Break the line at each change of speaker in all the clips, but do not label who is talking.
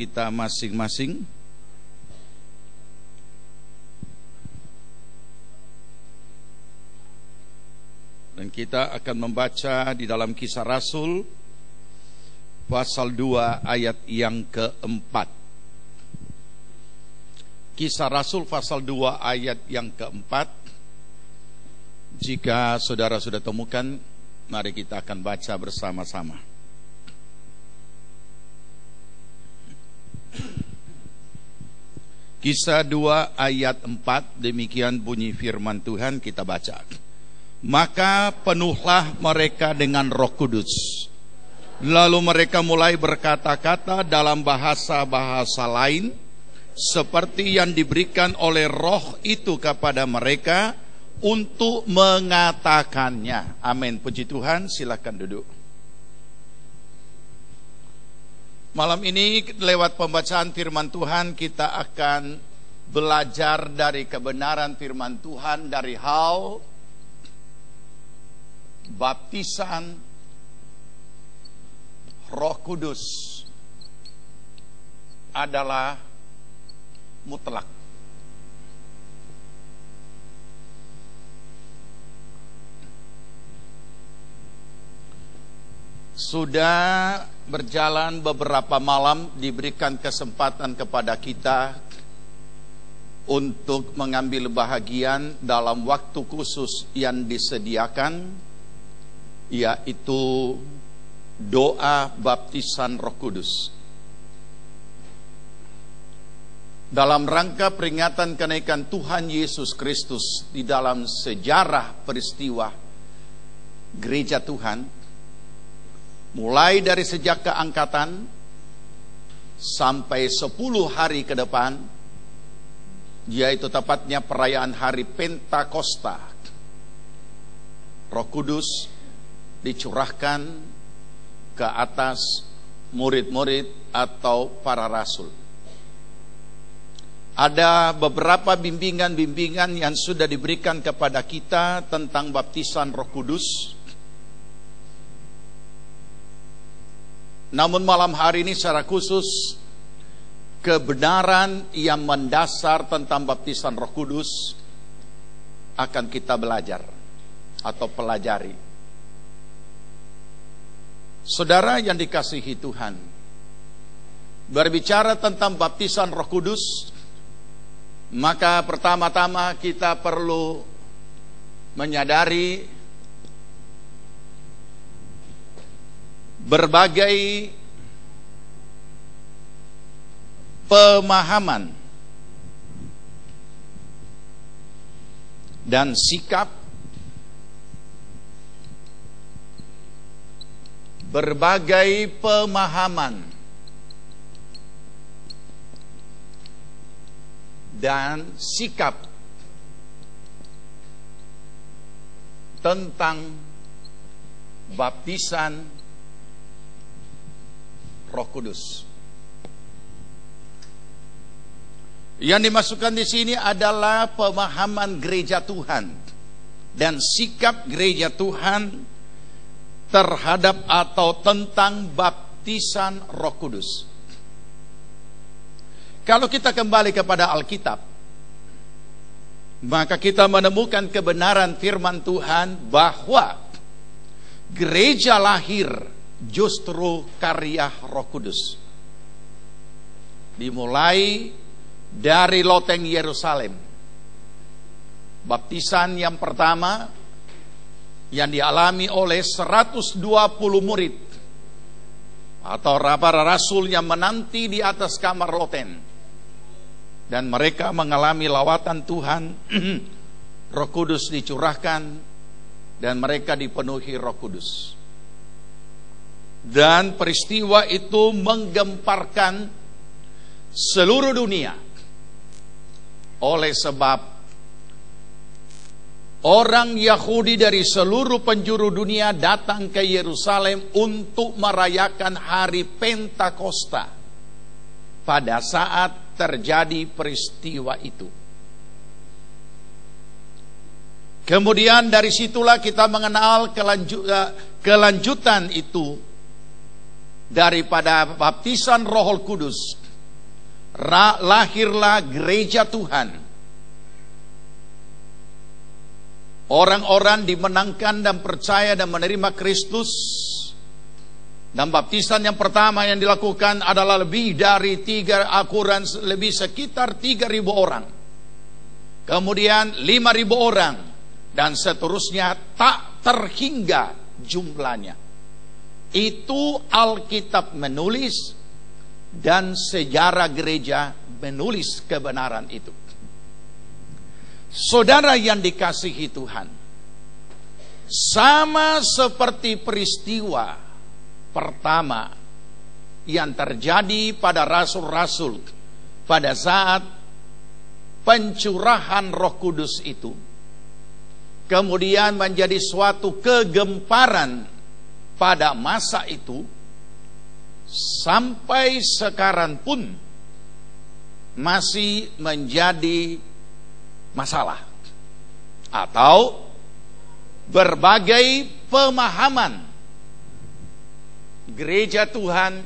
kita masing-masing. Dan kita akan membaca di dalam Kisah Rasul pasal 2 ayat yang keempat. Kisah Rasul pasal 2 ayat yang keempat. Jika saudara sudah temukan, mari kita akan baca bersama-sama. Kisah 2 ayat 4, demikian bunyi firman Tuhan, kita baca. Maka penuhlah mereka dengan Roh Kudus. Lalu mereka mulai berkata-kata dalam bahasa-bahasa lain, seperti yang diberikan oleh Roh itu kepada mereka untuk mengatakannya. Amin. Puji Tuhan, silakan duduk. Malam ini lewat pembacaan firman Tuhan kita akan belajar dari kebenaran firman Tuhan dari hal baptisan Roh Kudus adalah mutlak. Sudah berjalan beberapa malam, diberikan kesempatan kepada kita untuk mengambil bahagian dalam waktu khusus yang disediakan, yaitu doa baptisan Roh Kudus. Dalam rangka peringatan kenaikan Tuhan Yesus Kristus di dalam sejarah peristiwa gereja Tuhan, mulai dari sejak keangkatan sampai 10 hari ke depan, yaitu tepatnya perayaan hari Pentakosta, Roh Kudus dicurahkan ke atas murid-murid atau para rasul. Ada beberapa bimbingan-bimbingan yang sudah diberikan kepada kita tentang baptisan Roh Kudus. Namun malam hari ini secara khusus, kebenaran yang mendasar tentang baptisan Roh Kudus akan kita belajar atau pelajari. Saudara yang dikasihi Tuhan, berbicara tentang baptisan Roh Kudus, maka pertama-tama kita perlu menyadari berbagai pemahaman dan sikap, berbagai pemahaman dan sikap tentang baptisan Roh Kudus. Yang dimasukkan di sini adalah pemahaman gereja Tuhan dan sikap gereja Tuhan terhadap atau tentang baptisan Roh Kudus. Kalau kita kembali kepada Alkitab, maka kita menemukan kebenaran firman Tuhan bahwa gereja lahir justru karya Roh Kudus. Dimulai dari loteng Yerusalem. Baptisan yang pertama yang dialami oleh 120 murid atau para rasul yang menanti di atas kamar loteng, dan mereka mengalami lawatan Tuhan. Roh Kudus dicurahkan dan mereka dipenuhi Roh Kudus. Dan peristiwa itu menggemparkan seluruh dunia, oleh sebab orang Yahudi dari seluruh penjuru dunia datang ke Yerusalem untuk merayakan hari Pentakosta pada saat terjadi peristiwa itu. Kemudian dari situlah kita mengenal kelanjutan itu daripada baptisan Roh Kudus lahirlah gereja Tuhan. Orang-orang dimenangkan dan percaya dan menerima Kristus. Dan baptisan yang pertama yang dilakukan adalah lebih dari sekitar 3.000 orang. Kemudian 5.000 orang. Dan seterusnya tak terhingga jumlahnya. Itu Alkitab menulis dan sejarah gereja menulis kebenaran itu. Saudara yang dikasihi Tuhan, sama seperti peristiwa pertama yang terjadi pada rasul-rasul pada saat pencurahan Roh Kudus itu, kemudian menjadi suatu kegemparan pada masa itu, sampai sekarang pun masih menjadi masalah atau berbagai pemahaman gereja Tuhan,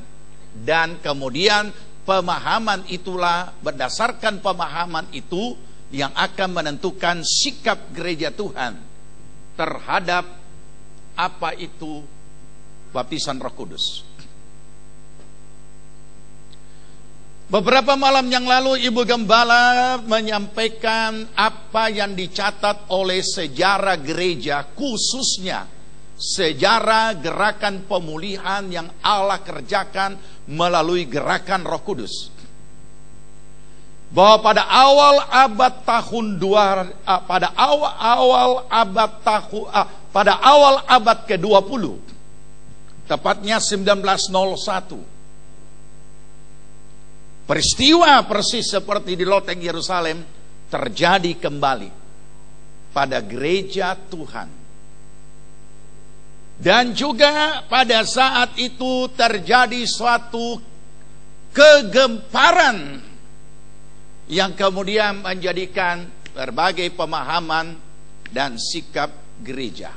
dan kemudian pemahaman itulah, berdasarkan pemahaman itu yang akan menentukan sikap gereja Tuhan terhadap apa itu baptisan Roh Kudus. Beberapa malam yang lalu Ibu Gembala menyampaikan apa yang dicatat oleh sejarah gereja, khususnya sejarah gerakan pemulihan yang Allah kerjakan melalui gerakan Roh Kudus. Bahwa pada awal abad ke-20, tepatnya 1901, peristiwa persis seperti di loteng Yerusalem terjadi kembali pada gereja Tuhan. Dan juga pada saat itu terjadi suatu kegemparan yang kemudian menjadikan berbagai pemahaman dan sikap gereja.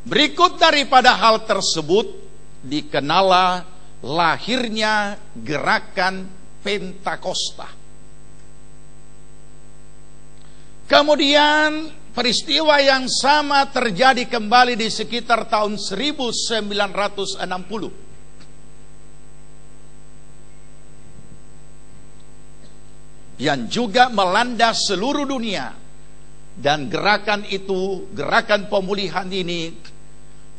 Berikut daripada hal tersebut dikenala lahirnya gerakan Pentakosta. Kemudian peristiwa yang sama terjadi kembali di sekitar tahun 1960. Yang juga melanda seluruh dunia. Dan gerakan itu, gerakan pemulihan ini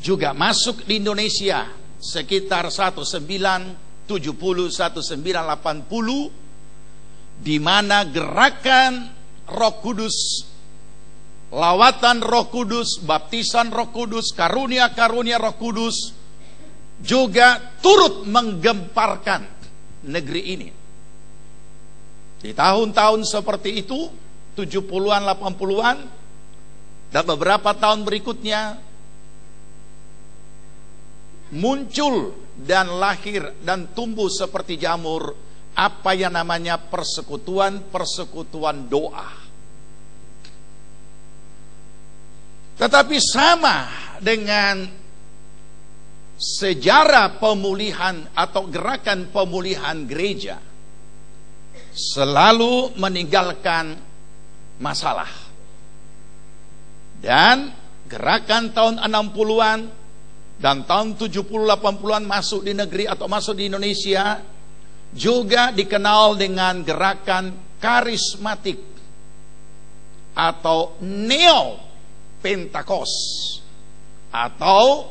juga masuk di Indonesia sekitar 1970, 1980, di mana gerakan Roh Kudus, lawatan Roh Kudus, baptisan Roh Kudus, karunia-karunia Roh Kudus juga turut menggemparkan negeri ini. Di tahun-tahun seperti itu, 70-an, 80-an, dan beberapa tahun berikutnya, muncul dan lahir dan tumbuh seperti jamur apa yang namanya persekutuan doa. Tetapi sama dengan sejarah pemulihan atau gerakan pemulihan gereja, selalu meninggalkan masalah. Dan gerakan tahun 60-an dan tahun 70-80-an masuk di negeri atau masuk di Indonesia juga dikenal dengan gerakan karismatik atau Neo Pentakos, atau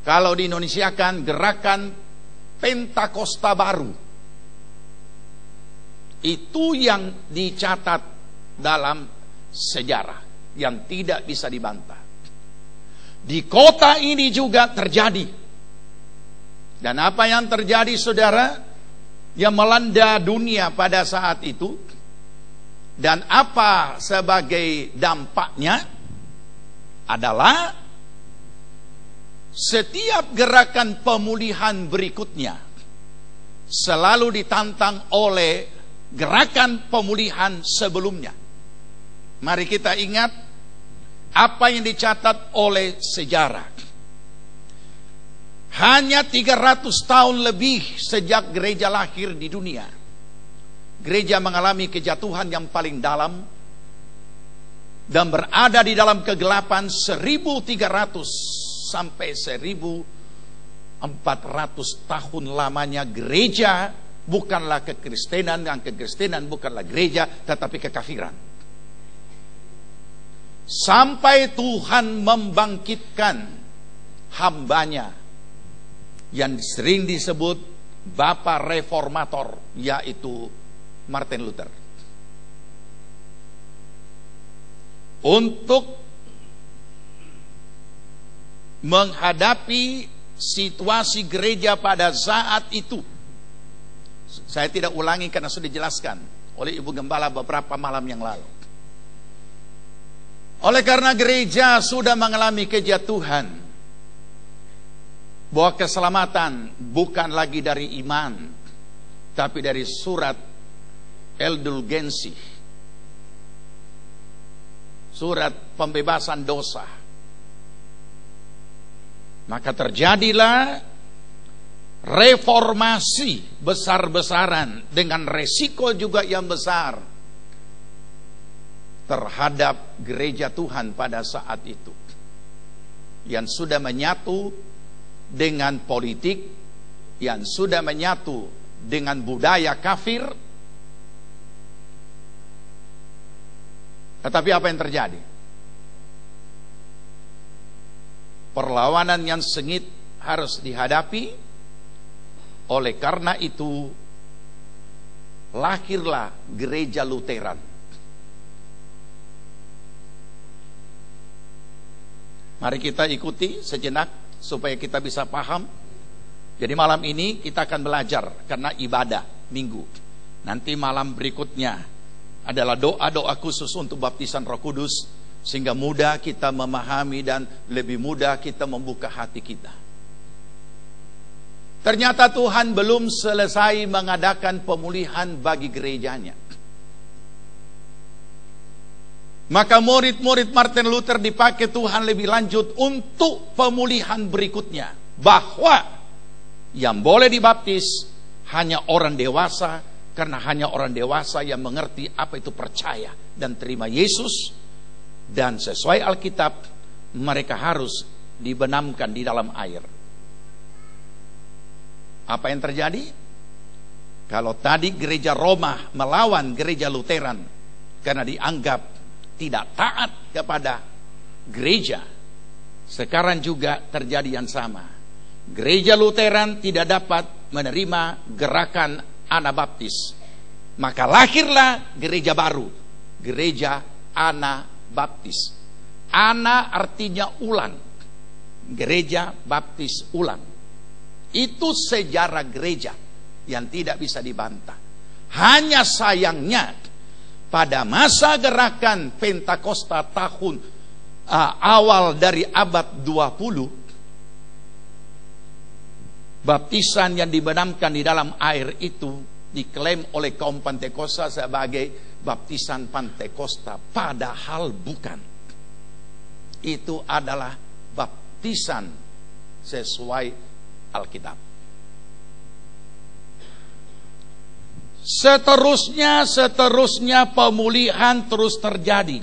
kalau di Indonesia kan gerakan Pentakosta baru. Itu yang dicatat dalam sejarah yang tidak bisa dibantah. Di kota ini juga terjadi. Dan apa yang terjadi, saudara, yang melanda dunia pada saat itu, dan apa sebagai dampaknya adalah setiap gerakan pemulihan berikutnya selalu ditantang oleh gerakan pemulihan sebelumnya. Mari kita ingat apa yang dicatat oleh sejarah. Hanya 300 tahun lebih sejak gereja lahir di dunia, gereja mengalami kejatuhan yang paling dalam dan berada di dalam kegelapan 1300 sampai 1400 tahun lamanya. Gereja bukanlah kekristenan, dan kekristenan bukanlah gereja, tetapi kekafiran. Sampai Tuhan membangkitkan hambanya yang sering disebut Bapak Reformator, yaitu Martin Luther, untuk menghadapi situasi gereja pada saat itu. Saya tidak ulangi karena sudah dijelaskan oleh Ibu Gembala beberapa malam yang lalu. Oleh karena gereja sudah mengalami kejatuhan, bahwa keselamatan bukan lagi dari iman, tapi dari surat indulgensi, surat pembebasan dosa. Maka terjadilah reformasi besar-besaran dengan resiko juga yang besar terhadap gereja Tuhan pada saat itu, yang sudah menyatu dengan politik, yang sudah menyatu dengan budaya kafir. Tetapi apa yang terjadi? Perlawanan yang sengit harus dihadapi. Oleh karena itu lahirlah gereja Lutheran. Mari kita ikuti sejenak supaya kita bisa paham. Jadi malam ini kita akan belajar karena ibadah minggu. Nanti malam berikutnya adalah doa-doa khusus untuk baptisan Roh Kudus, sehingga mudah kita memahami dan lebih mudah kita membuka hati kita. Ternyata Tuhan belum selesai mengadakan pemulihan bagi gerejanya. Maka murid-murid Martin Luther dipakai Tuhan lebih lanjut untuk pemulihan berikutnya, bahwa yang boleh dibaptis hanya orang dewasa, karena hanya orang dewasa yang mengerti apa itu percaya dan terima Yesus, dan sesuai Alkitab mereka harus dibenamkan di dalam air. Apa yang terjadi? Kalau tadi gereja Roma melawan gereja Lutheran karena dianggap tidak taat kepada gereja, sekarang juga terjadi yang sama. Gereja Lutheran tidak dapat menerima gerakan Anabaptis, maka lahirlah gereja baru, gereja Anabaptis. Ana artinya ulang, gereja baptis ulang. Itu sejarah gereja yang tidak bisa dibantah. Hanya sayangnya pada masa gerakan Pentakosta tahun awal dari abad 20, baptisan yang dibenamkan di dalam air itu diklaim oleh kaum Pentakosta sebagai baptisan Pentakosta, padahal bukan. Itu adalah baptisan sesuai Alkitab. Seterusnya pemulihan terus terjadi.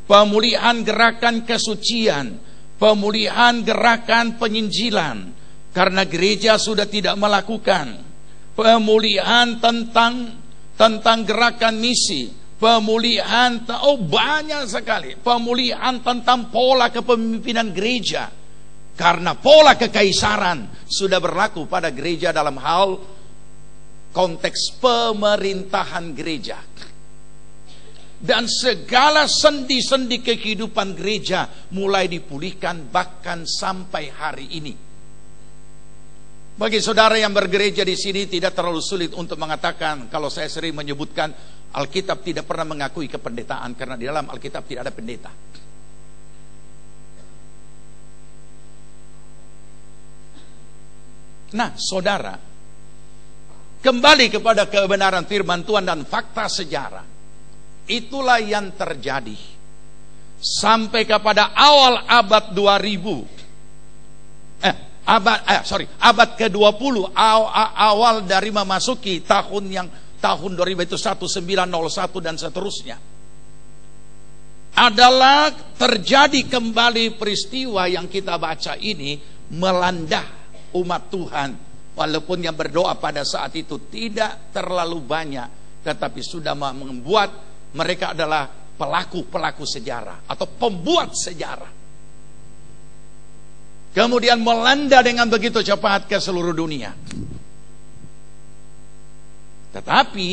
Pemulihan gerakan kesucian, pemulihan gerakan penyinjilan, karena gereja sudah tidak melakukan. Pemulihan tentang gerakan misi, pemulihan banyak sekali. Pemulihan tentang pola kepemimpinan gereja, karena pola kekaisaran sudah berlaku pada gereja dalam hal konteks pemerintahan gereja. Dan segala sendi-sendi kehidupan gereja mulai dipulihkan bahkan sampai hari ini. Bagi saudara yang bergereja di sini tidak terlalu sulit untuk mengatakan, kalau saya sering menyebutkan Alkitab tidak pernah mengakui kependetaan, karena di dalam Alkitab tidak ada pendeta. Nah, saudara, kembali kepada kebenaran firman Tuhan dan fakta sejarah. Itulah yang terjadi sampai kepada awal abad 2000. abad ke-20 awal dari memasuki tahun 2000 itu 1901 dan seterusnya, adalah terjadi kembali peristiwa yang kita baca ini melanda umat Tuhan. Walaupun yang berdoa pada saat itu tidak terlalu banyak, tetapi sudah membuat mereka adalah pelaku sejarah atau pembuat sejarah. Kemudian melanda dengan begitu cepat ke seluruh dunia. Tetapi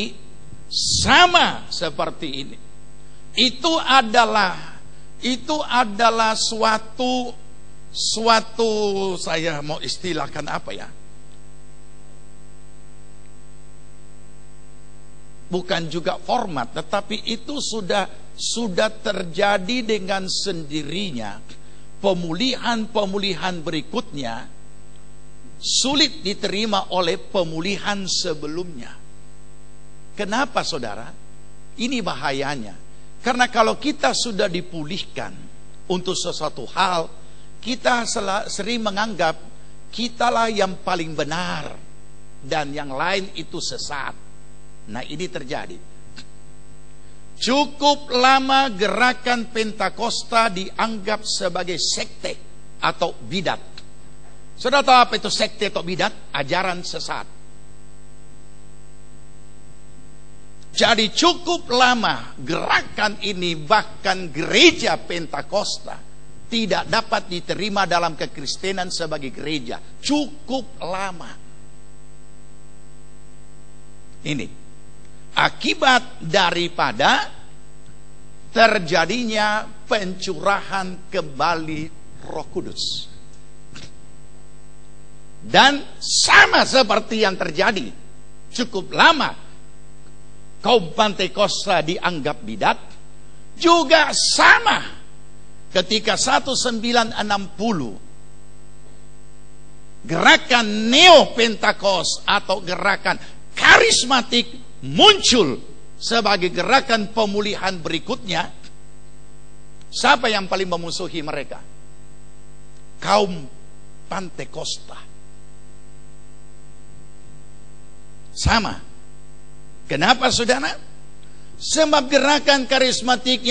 sama seperti ini, itu adalah suatu saya mau istilahkan apa ya? Bukan juga format, tetapi itu sudah terjadi dengan sendirinya. Pemulihan berikutnya sulit diterima oleh pemulihan sebelumnya. Kenapa, saudara? Ini bahayanya. Karena kalau kita sudah dipulihkan untuk sesuatu hal, kita sering menganggap kitalah yang paling benar dan yang lain itu sesat. Nah, ini terjadi. Cukup lama gerakan Pentakosta dianggap sebagai sekte atau bidat. Saudara tahu apa itu sekte atau bidat? Ajaran sesat. Jadi cukup lama gerakan ini, bahkan gereja Pentakosta tidak dapat diterima dalam kekristenan sebagai gereja. Cukup lama. Ini akibat daripada terjadinya pencurahan kembali Roh Kudus. Dan sama seperti yang terjadi cukup lama kaum Pentakosta dianggap bidat, juga sama ketika 1960 gerakan Neo-Pentakos atau gerakan karismatik muncul sebagai gerakan pemulihan berikutnya. Siapa yang paling memusuhi mereka? Kaum Pentakosta. Sama. Kenapa, saudara? Sebab gerakan karismatik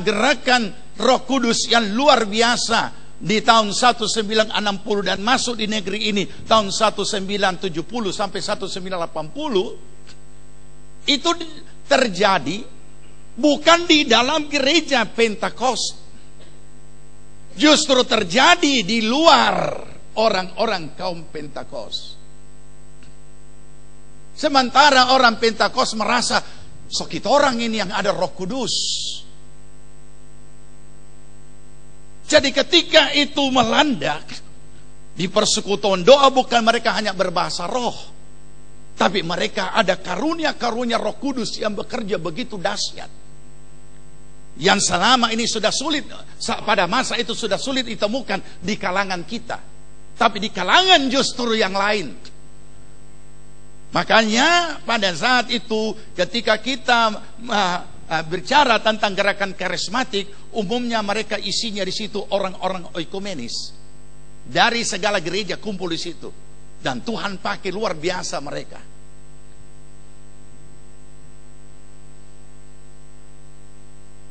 gerakan Roh Kudus yang luar biasa di tahun 1960 dan masuk di negeri ini tahun 1970 sampai 1980 itu terjadi bukan di dalam gereja Pentakosta, justru terjadi di luar orang-orang kaum Pentakosta. Sementara orang Pentakosta merasa kita orang ini yang ada Roh Kudus. Jadi ketika itu melanda di persekutuan doa, bukan mereka hanya berbahasa roh, tapi mereka ada karunia-karunia Roh Kudus yang bekerja begitu dahsyat, yang selama ini sudah sulit, pada masa itu sudah sulit ditemukan di kalangan kita, tapi di kalangan justru yang lain. Makanya pada saat itu ketika kita bicara tentang gerakan karismatik, umumnya mereka isinya di situ orang-orang oikumenis dari segala gereja kumpul di situ, dan Tuhan pakai luar biasa mereka.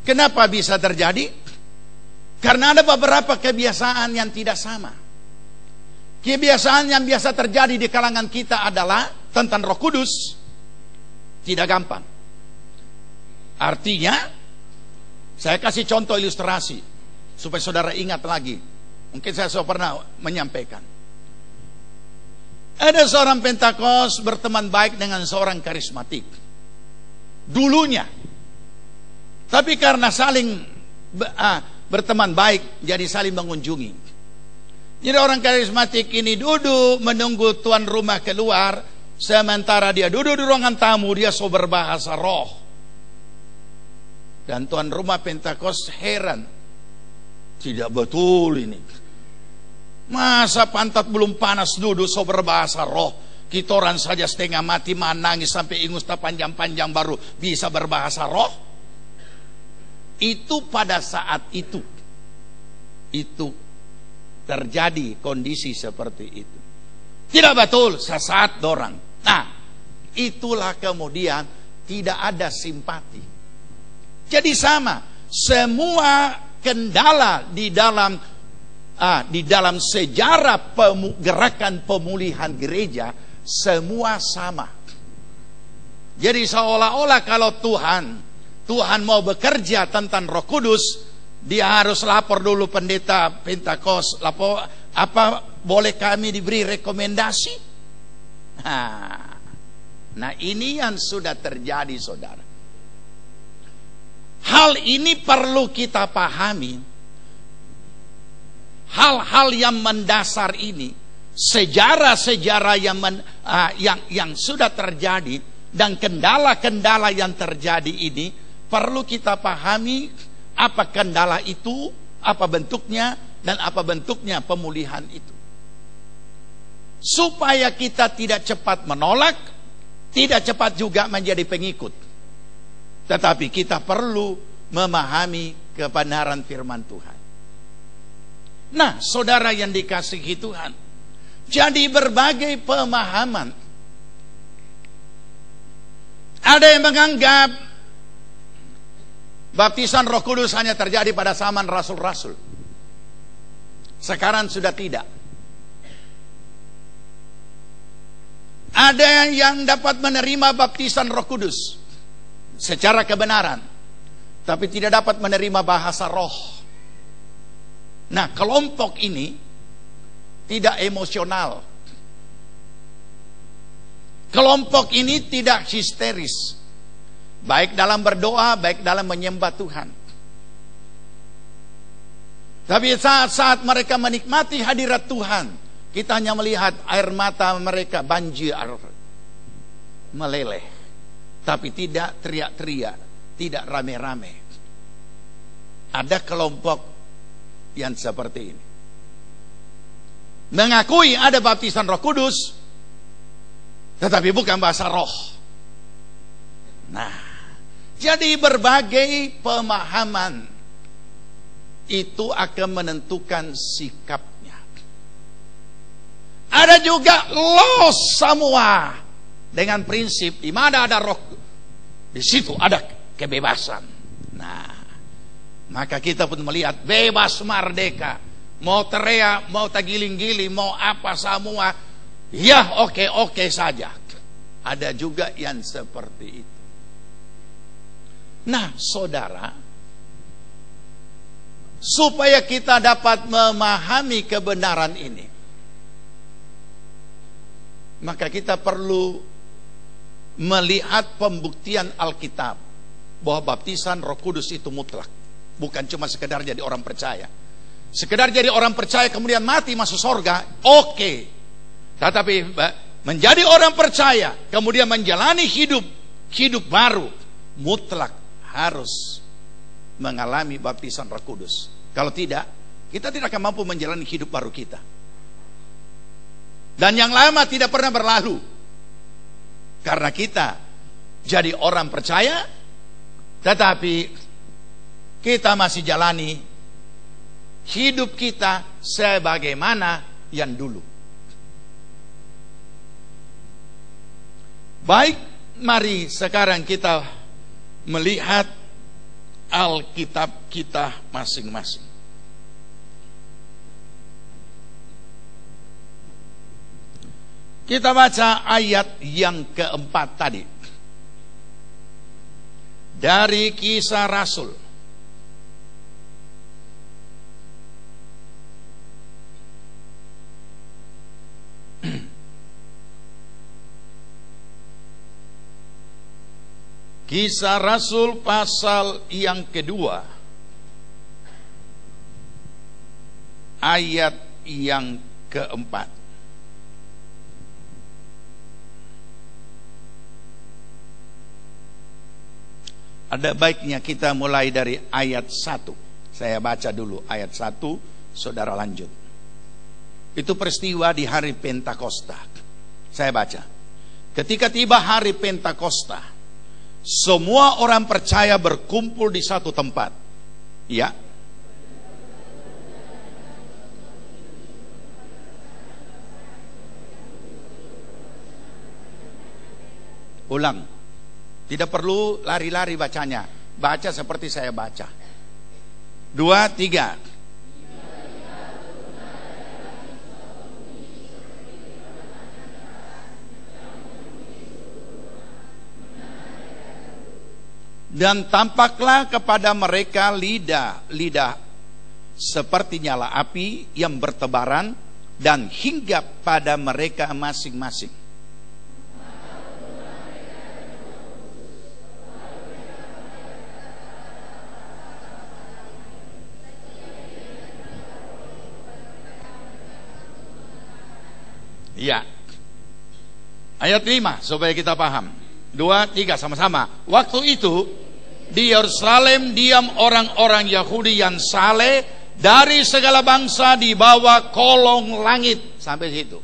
Kenapa bisa terjadi? Karena ada beberapa kebiasaan yang tidak sama. Kebiasaan yang biasa terjadi di kalangan kita adalah tentang Roh Kudus tidak gampang. Artinya, saya kasih contoh ilustrasi supaya saudara ingat lagi. Mungkin saya sudah pernah menyampaikan. Ada seorang Pentakos berteman baik dengan seorang karismatik dulunya, tapi karena saling berteman baik, jadi saling mengunjungi. Jadi orang karismatik ini duduk menunggu tuan rumah keluar, sementara dia duduk di ruangan tamu, dia so berbahasa roh. Dan tuan rumah Pentakos heran, tidak betul ini. Masa pantat belum panas duduk so berbahasa roh? Kita orang saja setengah mati menangis sampai ingus tak panjang-panjang baru bisa berbahasa roh. Itu pada saat itu terjadi kondisi seperti itu. Tidak betul, sesat dorang. Nah, itulah kemudian tidak ada simpati. Jadi sama, semua kendala di dalam sejarah gerakan pemulihan gereja semua sama. Jadi seolah-olah kalau Tuhan mau bekerja tentang Roh Kudus, dia harus lapor dulu pendeta Pentakosta, lapor apa boleh kami diberi rekomendasi. Nah, ini yang sudah terjadi, saudara. Hal ini perlu kita pahami. Hal-hal yang mendasar ini, sejarah-sejarah yang sudah terjadi dan kendala-kendala yang terjadi ini perlu kita pahami apa kendala itu, apa bentuknya, dan apa bentuknya pemulihan itu. Supaya kita tidak cepat menolak, tidak cepat juga menjadi pengikut. Tetapi kita perlu memahami kebenaran firman Tuhan. Nah, saudara yang dikasihi Tuhan, jadi berbagai pemahaman. Ada yang menganggap baptisan Roh Kudus hanya terjadi pada zaman rasul-rasul. Sekarang sudah tidak. Ada yang dapat menerima baptisan Roh Kudus secara kebenaran, tapi tidak dapat menerima bahasa roh. Nah, kelompok ini tidak emosional. Kelompok ini tidak histeris, baik dalam berdoa, baik dalam menyembah Tuhan. Tapi saat-saat mereka menikmati hadirat Tuhan, kita hanya melihat air mata mereka banjir meleleh, tapi tidak teriak-teriak, tidak rame-rame. Ada kelompok yang seperti ini, mengakui ada baptisan Roh Kudus, tetapi bukan bahasa roh. Nah, jadi berbagai pemahaman itu akan menentukan sikapnya. Ada juga los semua dengan prinsip di mana ada roh, di situ ada kebebasan. Nah, maka kita pun melihat bebas merdeka, mau teriak, mau tagiling-giling, mau apa semua, ya oke saja. Ada juga yang seperti itu. Nah, saudara, supaya kita dapat memahami kebenaran ini, maka kita perlu melihat pembuktian Alkitab bahwa baptisan Roh Kudus itu mutlak. Bukan cuma sekedar jadi orang percaya. Sekedar jadi orang percaya kemudian mati masuk surga, oke. Tetapi menjadi orang percaya kemudian menjalani hidup baru, mutlak harus mengalami baptisan Roh Kudus. Kalau tidak, kita tidak akan mampu menjalani hidup baru kita. Dan yang lama tidak pernah berlalu. Karena kita jadi orang percaya, tetapi kita masih jalani hidup kita sebagaimana yang dulu. Baik, mari sekarang kita melihat Alkitab kita masing-masing. Kita baca ayat yang keempat tadi dari Kisah Rasul. Kisah Rasul pasal yang kedua, ayat yang keempat. Ada baiknya kita mulai dari ayat 1. Saya baca dulu ayat 1, saudara lanjut. Itu peristiwa di hari Pentakosta. Saya baca. Ketika tiba hari Pentakosta, semua orang percaya berkumpul di satu tempat. Ya. Ulang. Tidak perlu lari-lari bacanya. Baca seperti saya baca. 2, 3. Dan tampaklah kepada mereka lidah seperti nyala api yang bertebaran dan hinggap pada mereka masing-masing. Ya. Ayat 5 supaya kita paham. 2, 3 sama-sama. Waktu itu di Yerusalem diam orang-orang Yahudi yang saleh dari segala bangsa di bawah kolong langit. Sampai situ.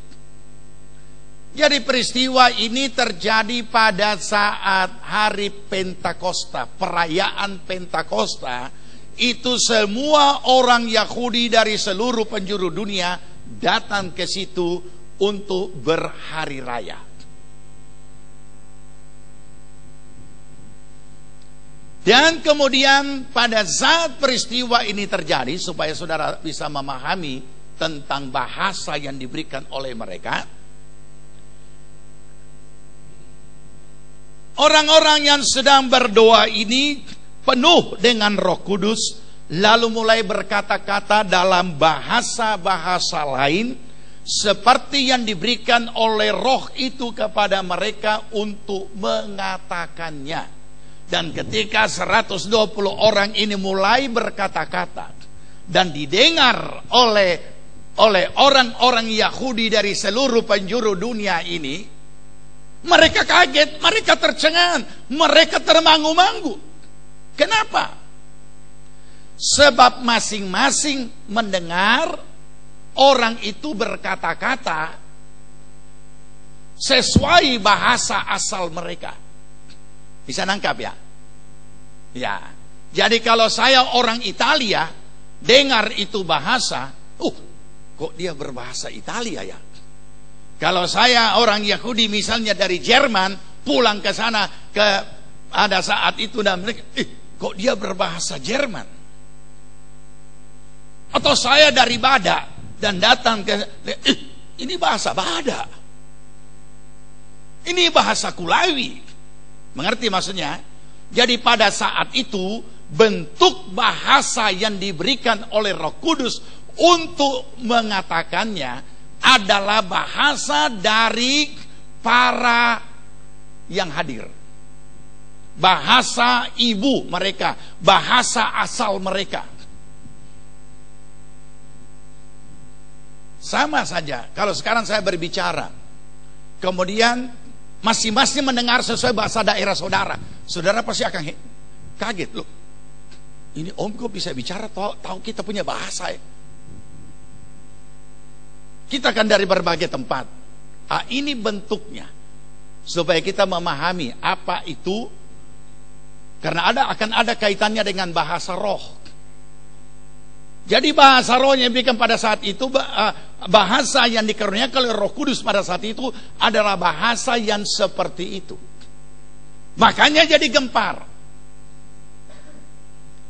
Jadi peristiwa ini terjadi pada saat hari Pentakosta, perayaan Pentakosta. Itu semua orang Yahudi dari seluruh penjuru dunia datang ke situ untuk berhari raya. Dan kemudian pada saat peristiwa ini terjadi, supaya saudara bisa memahami tentang bahasa yang diberikan oleh mereka, orang-orang yang sedang berdoa ini penuh dengan Roh Kudus, lalu mulai berkata-kata dalam bahasa-bahasa lain, seperti yang diberikan oleh Roh itu kepada mereka untuk mengatakannya. Dan ketika 120 orang ini mulai berkata-kata dan didengar oleh orang-orang Yahudi dari seluruh penjuru dunia ini, mereka kaget, mereka tercengang, mereka termangu-mangu. Kenapa? Sebab masing-masing mendengar orang itu berkata-kata sesuai bahasa asal mereka. Bisa nangkap ya? Ya. Jadi kalau saya orang Italia dengar itu bahasa, kok dia berbahasa Italia ya? Kalau saya orang Yahudi misalnya dari Jerman pulang ke sana ada saat itu dan mereka, kok dia berbahasa Jerman? Atau saya dari Badak dan datang ke ini bahasa Badak. Ini bahasa Kulawi. Mengerti maksudnya? Jadi pada saat itu bentuk bahasa yang diberikan oleh Roh Kudus untuk mengatakannya adalah bahasa dari para yang hadir. Bahasa ibu mereka, bahasa asal mereka. Sama saja kalau sekarang saya berbicara, kemudian masing-masing mendengar sesuai bahasa daerah saudara, saudara pasti akan kaget loh. Ini om kok bisa bicara tahu kita punya bahasa ya? Kita kan dari berbagai tempat. Ini bentuknya supaya kita memahami apa itu, karena akan ada kaitannya dengan bahasa roh. Jadi bahasa roh yang diberikan pada saat itu, bahasa yang dikaruniakan oleh Roh Kudus pada saat itu adalah bahasa yang seperti itu. Makanya jadi gempar.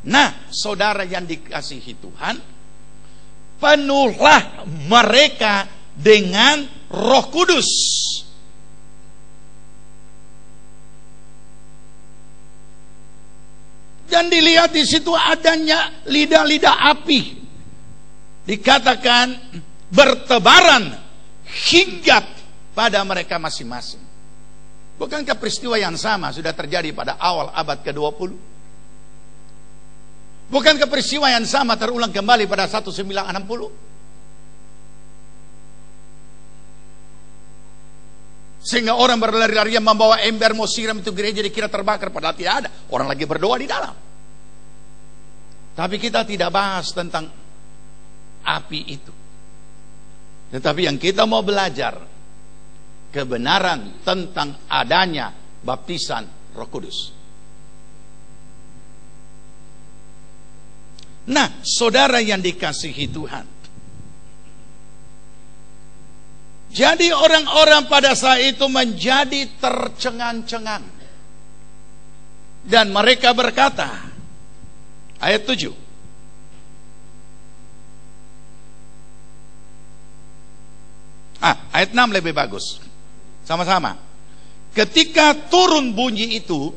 Nah, saudara yang dikasihi Tuhan, penuhlah mereka dengan Roh Kudus. Dan dilihat di situ adanya lidah-lidah api. Dikatakan bertebaran hinggap pada mereka masing-masing. Bukankah peristiwa yang sama sudah terjadi pada awal abad ke-20? Bukankah peristiwa yang sama terulang kembali pada 1960? Sehingga orang berlari-larian membawa ember mau siram itu gereja, dikira terbakar, padahal tidak ada. Orang lagi berdoa di dalam. Tapi kita tidak bahas tentang api itu. Tetapi yang kita mau belajar kebenaran tentang adanya baptisan Roh Kudus. Nah, saudara yang dikasihi Tuhan, Jadi orang-orang pada saat itu menjadi tercengang-cengang. Dan mereka berkata, ayat 7. Ayat 6 lebih bagus. Sama-sama. Ketika turun bunyi itu,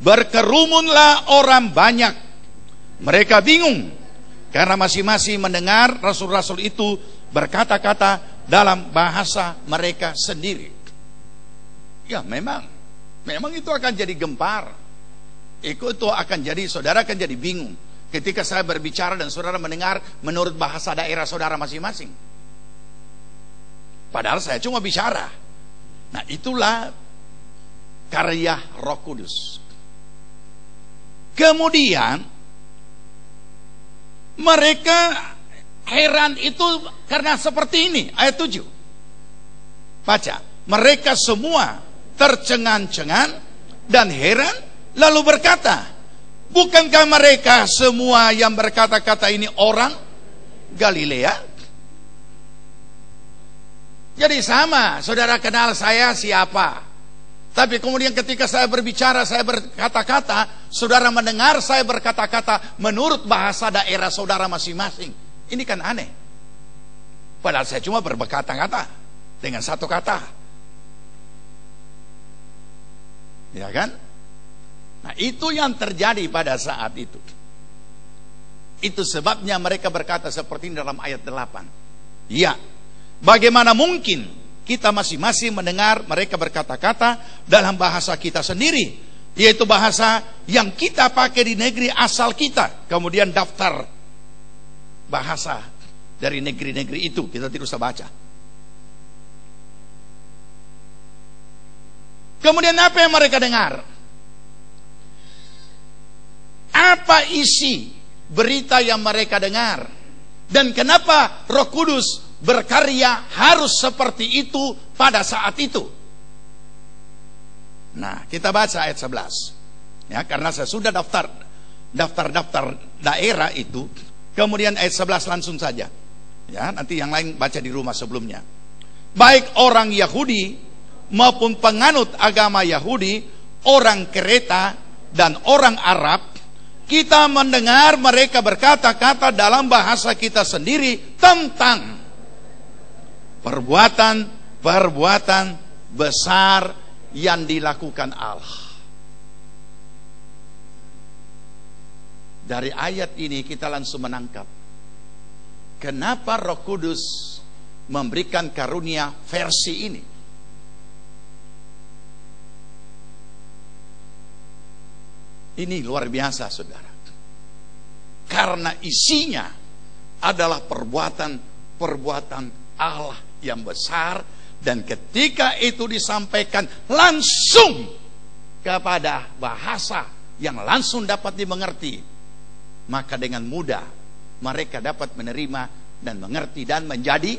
berkerumunlah orang banyak. Mereka bingung karena masing-masing mendengar rasul-rasul itu berkata-kata dalam bahasa mereka sendiri. Ya memang itu akan jadi gempar. Itu akan jadi, saudara akan jadi bingung ketika saya berbicara dan saudara mendengar menurut bahasa daerah saudara masing-masing. Padahal saya cuma bicara. Nah, itulah karya Roh Kudus. Kemudian mereka heran itu karena seperti ini, ayat 7. Baca, mereka semua tercengang-cengang dan heran, lalu berkata, bukankah mereka semua yang berkata-kata ini orang Galilea? Jadi sama, saudara kenal saya siapa. Tapi kemudian ketika saya berbicara, saya berkata-kata, saudara mendengar saya berkata-kata menurut bahasa daerah saudara masing-masing. Ini kan aneh. Padahal saya cuma berkata-kata dengan satu kata. Ya kan? Nah, itu yang terjadi pada saat itu. Itu sebabnya mereka berkata seperti ini dalam ayat 8. Ya, bagaimana mungkin kita masing-masing mendengar mereka berkata-kata dalam bahasa kita sendiri, yaitu bahasa yang kita pakai di negeri asal kita. Kemudian daftar bahasa dari negeri-negeri itu kita tidak usah baca. Kemudian apa yang mereka dengar? Apa isi berita yang mereka dengar? Dan kenapa Roh Kudus berkarya harus seperti itu pada saat itu? Nah, kita baca ayat 11. Ya, karena saya sudah daftar daerah itu. Kemudian ayat 11 langsung saja. Ya, nanti yang lain baca di rumah sebelumnya. Baik orang Yahudi maupun penganut agama Yahudi, orang Kreta dan orang Arab, kita mendengar mereka berkata-kata dalam bahasa kita sendiri tentang perbuatan besar yang dilakukan Allah. Dari ayat ini kita langsung menangkap kenapa Roh Kudus memberikan karunia versi ini. Ini luar biasa, saudara. Karena isinya adalah perbuatan Allah yang besar, dan ketika itu disampaikan langsung kepada bahasa yang langsung dapat dimengerti, maka dengan mudah mereka dapat menerima dan mengerti dan menjadi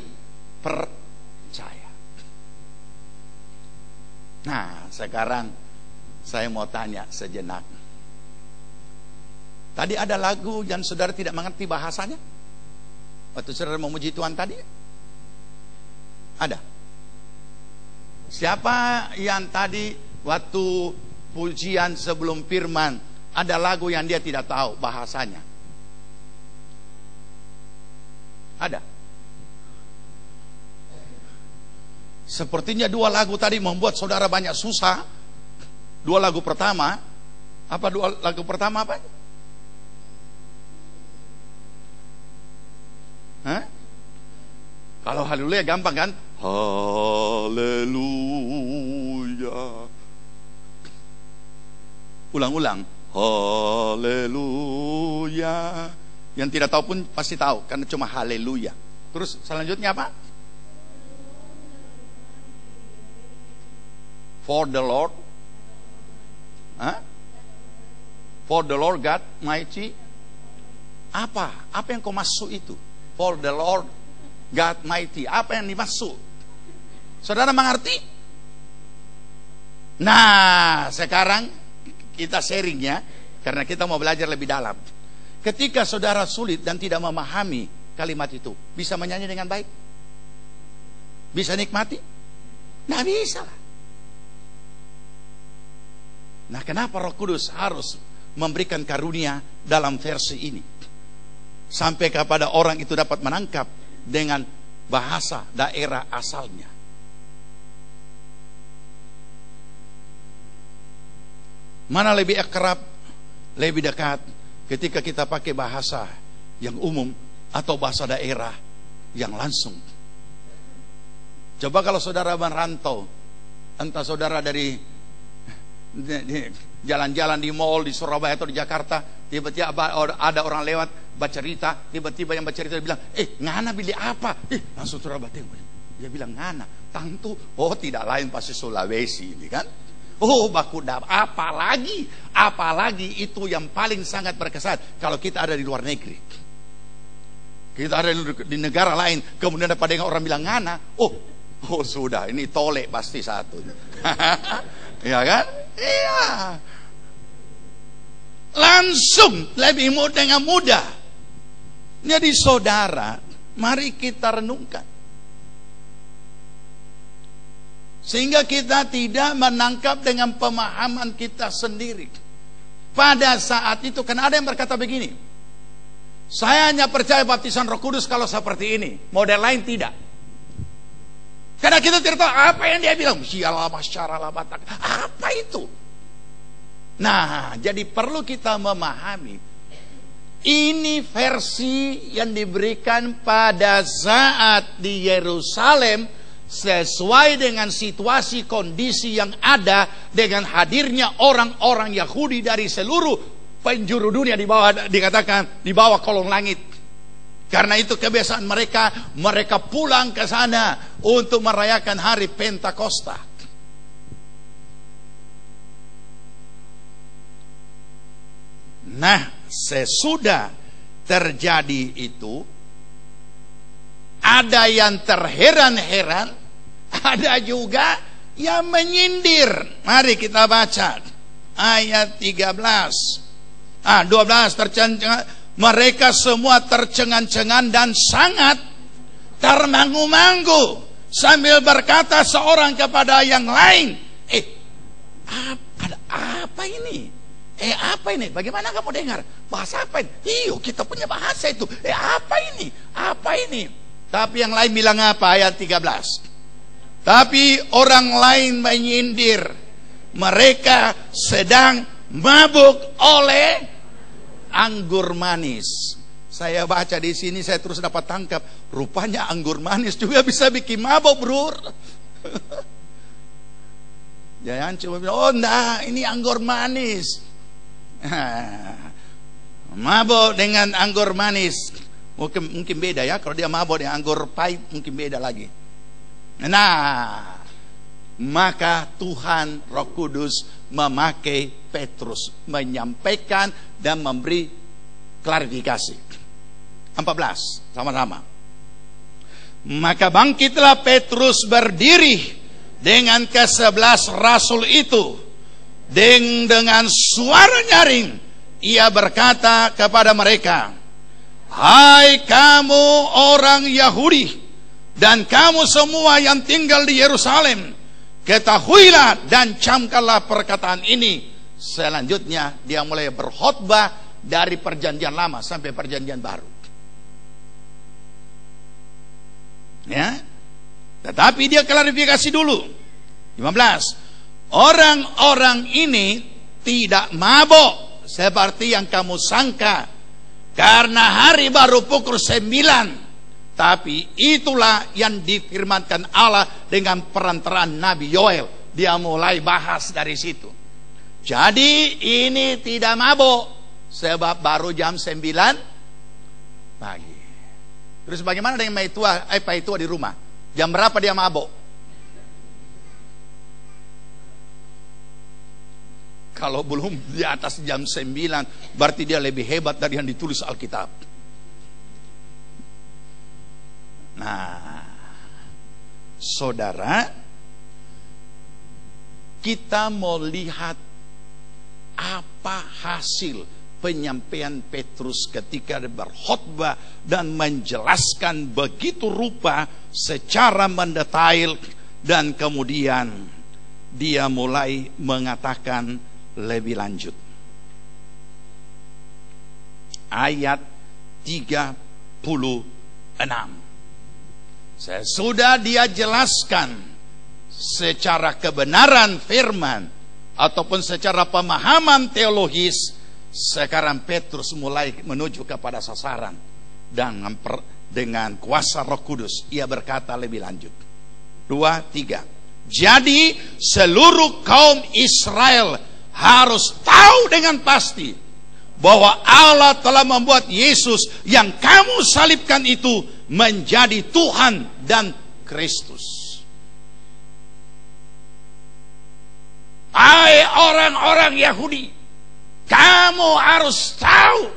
percaya. Nah, sekarang saya mau tanya sejenak. Tadi ada lagu yang saudara tidak mengerti bahasanya waktu saudara memuji Tuhan tadi? Ada? Siapa yang tadi waktu pujian sebelum firman ada lagu yang dia tidak tahu bahasanya? Ada? Sepertinya dua lagu tadi membuat saudara banyak susah. Dua lagu pertama. Apa dua lagu pertama apa? Hah? Kalau haleluya gampang kan? Haleluya. Ulang-ulang. Haleluya. Yang tidak tahu pun pasti tahu karena cuma haleluya. Terus selanjutnya apa? For the Lord. Hah? For the Lord God mighty. Apa? Apa yang kau masuk itu? For the Lord God mighty. Apa yang dimaksud? Saudara mengerti? Nah, sekarang kita sharingnya karena kita mau belajar lebih dalam. Ketika saudara sulit dan tidak memahami kalimat itu, bisa menyanyi dengan baik? Bisa nikmati? Nggak bisa lah. Nah, kenapa Roh Kudus harus memberikan karunia dalam versi ini? Sampai kepada orang itu dapat menangkap dengan bahasa daerah asalnya. Mana lebih akrab, lebih dekat ketika kita pakai bahasa yang umum atau bahasa daerah yang langsung. Coba kalau saudara merantau, entah saudara dari jalan-jalan di mall di Surabaya atau di Jakarta, tiba-tiba ada orang lewat bercerita, tiba-tiba yang bercerita bilang, ngana beli apa? Langsung saudara tengok, dia bilang ngana, tantu, oh tidak lain pasti Sulawesi ini kan? Oh bakudap, apalagi itu yang paling sangat berkesan kalau kita ada di luar negeri. Kita ada di negara lain, kemudian ada pada orang bilang ngana, oh sudah, ini tole pasti satu. Ya kan? Iya. Langsung lebih mudah dengan mudah. Jadi saudara, mari kita renungkan. Sehingga kita tidak menangkap dengan pemahaman kita sendiri. Pada saat itu kan ada yang berkata begini, saya hanya percaya baptisan Roh Kudus kalau seperti ini, model lain tidak. Karena kita tidak tahu apa yang dia bilang. Sialah masyaralah batak. Apa itu? Nah, jadi perlu kita memahami. Ini versi yang diberikan pada saat di Yerusalem sesuai dengan situasi kondisi yang ada dengan hadirnya orang-orang Yahudi dari seluruh penjuru dunia di bawah, dikatakan di bawah kolong langit. Karena itu kebiasaan mereka pulang ke sana untuk merayakan hari Pentakosta. Nah, sesudah terjadi itu, ada yang terheran-heran, ada juga yang menyindir. Mari kita baca ayat 13. 12 tercengang. Mereka semua tercengang-cengang dan sangat termangu-mangu sambil berkata seorang kepada yang lain, apa ini? Apa ini? Bagaimana kamu dengar? Bahasa apa ini? Iyo, kita punya bahasa itu. Apa ini? Apa ini? Tapi yang lain bilang apa? Ayat 13. Tapi orang lain menyindir, mereka sedang mabuk oleh anggur manis. Saya baca di sini, saya terus dapat tangkap, rupanya anggur manis juga bisa bikin mabuk, bro. Jangan cuma bilang, oh enggak, ini anggur manis. Mabuk dengan anggur manis mungkin beda ya. Kalau dia mabuk dengan anggur pahit mungkin beda lagi. Nah, maka Tuhan Roh Kudus memakai Petrus menyampaikan dan memberi klarifikasi. 14 sama-sama. Maka bangkitlah Petrus berdiri dengan ke-11 rasul itu, dengan suara nyaring ia berkata kepada mereka, hai kamu orang Yahudi dan kamu semua yang tinggal di Yerusalem, ketahuilah dan camkanlah perkataan ini. Selanjutnya dia mulai berkhotbah dari perjanjian lama sampai perjanjian baru. Ya. Tetapi dia klarifikasi dulu. 15. Orang-orang ini tidak mabuk seperti yang kamu sangka, karena hari baru pukul 9. Tapi itulah yang difirmankan Allah dengan perantaraan Nabi Yoel. Dia mulai bahas dari situ. Jadi ini tidak mabuk sebab baru jam 9 pagi. Terus bagaimana dengan Pak Itua di rumah? Jam berapa dia mabuk? Kalau belum di atas jam 9, berarti dia lebih hebat dari yang ditulis Alkitab. Nah, saudara, kita mau lihat apa hasil penyampaian Petrus ketika berkhotbah dan menjelaskan begitu rupa secara mendetail, dan kemudian dia mulai mengatakan lebih lanjut. Ayat 36. Sesudah dia jelaskan secara kebenaran firman ataupun secara pemahaman teologis, sekarang Petrus mulai menuju kepada sasaran. Dan dengan kuasa Roh Kudus ia berkata lebih lanjut. 2, 3. Jadi seluruh kaum Israel harus tahu dengan pasti bahwa Allah telah membuat Yesus yang kamu salibkan itu menjadi Tuhan dan Kristus. Hai orang-orang Yahudi, kamu harus tahu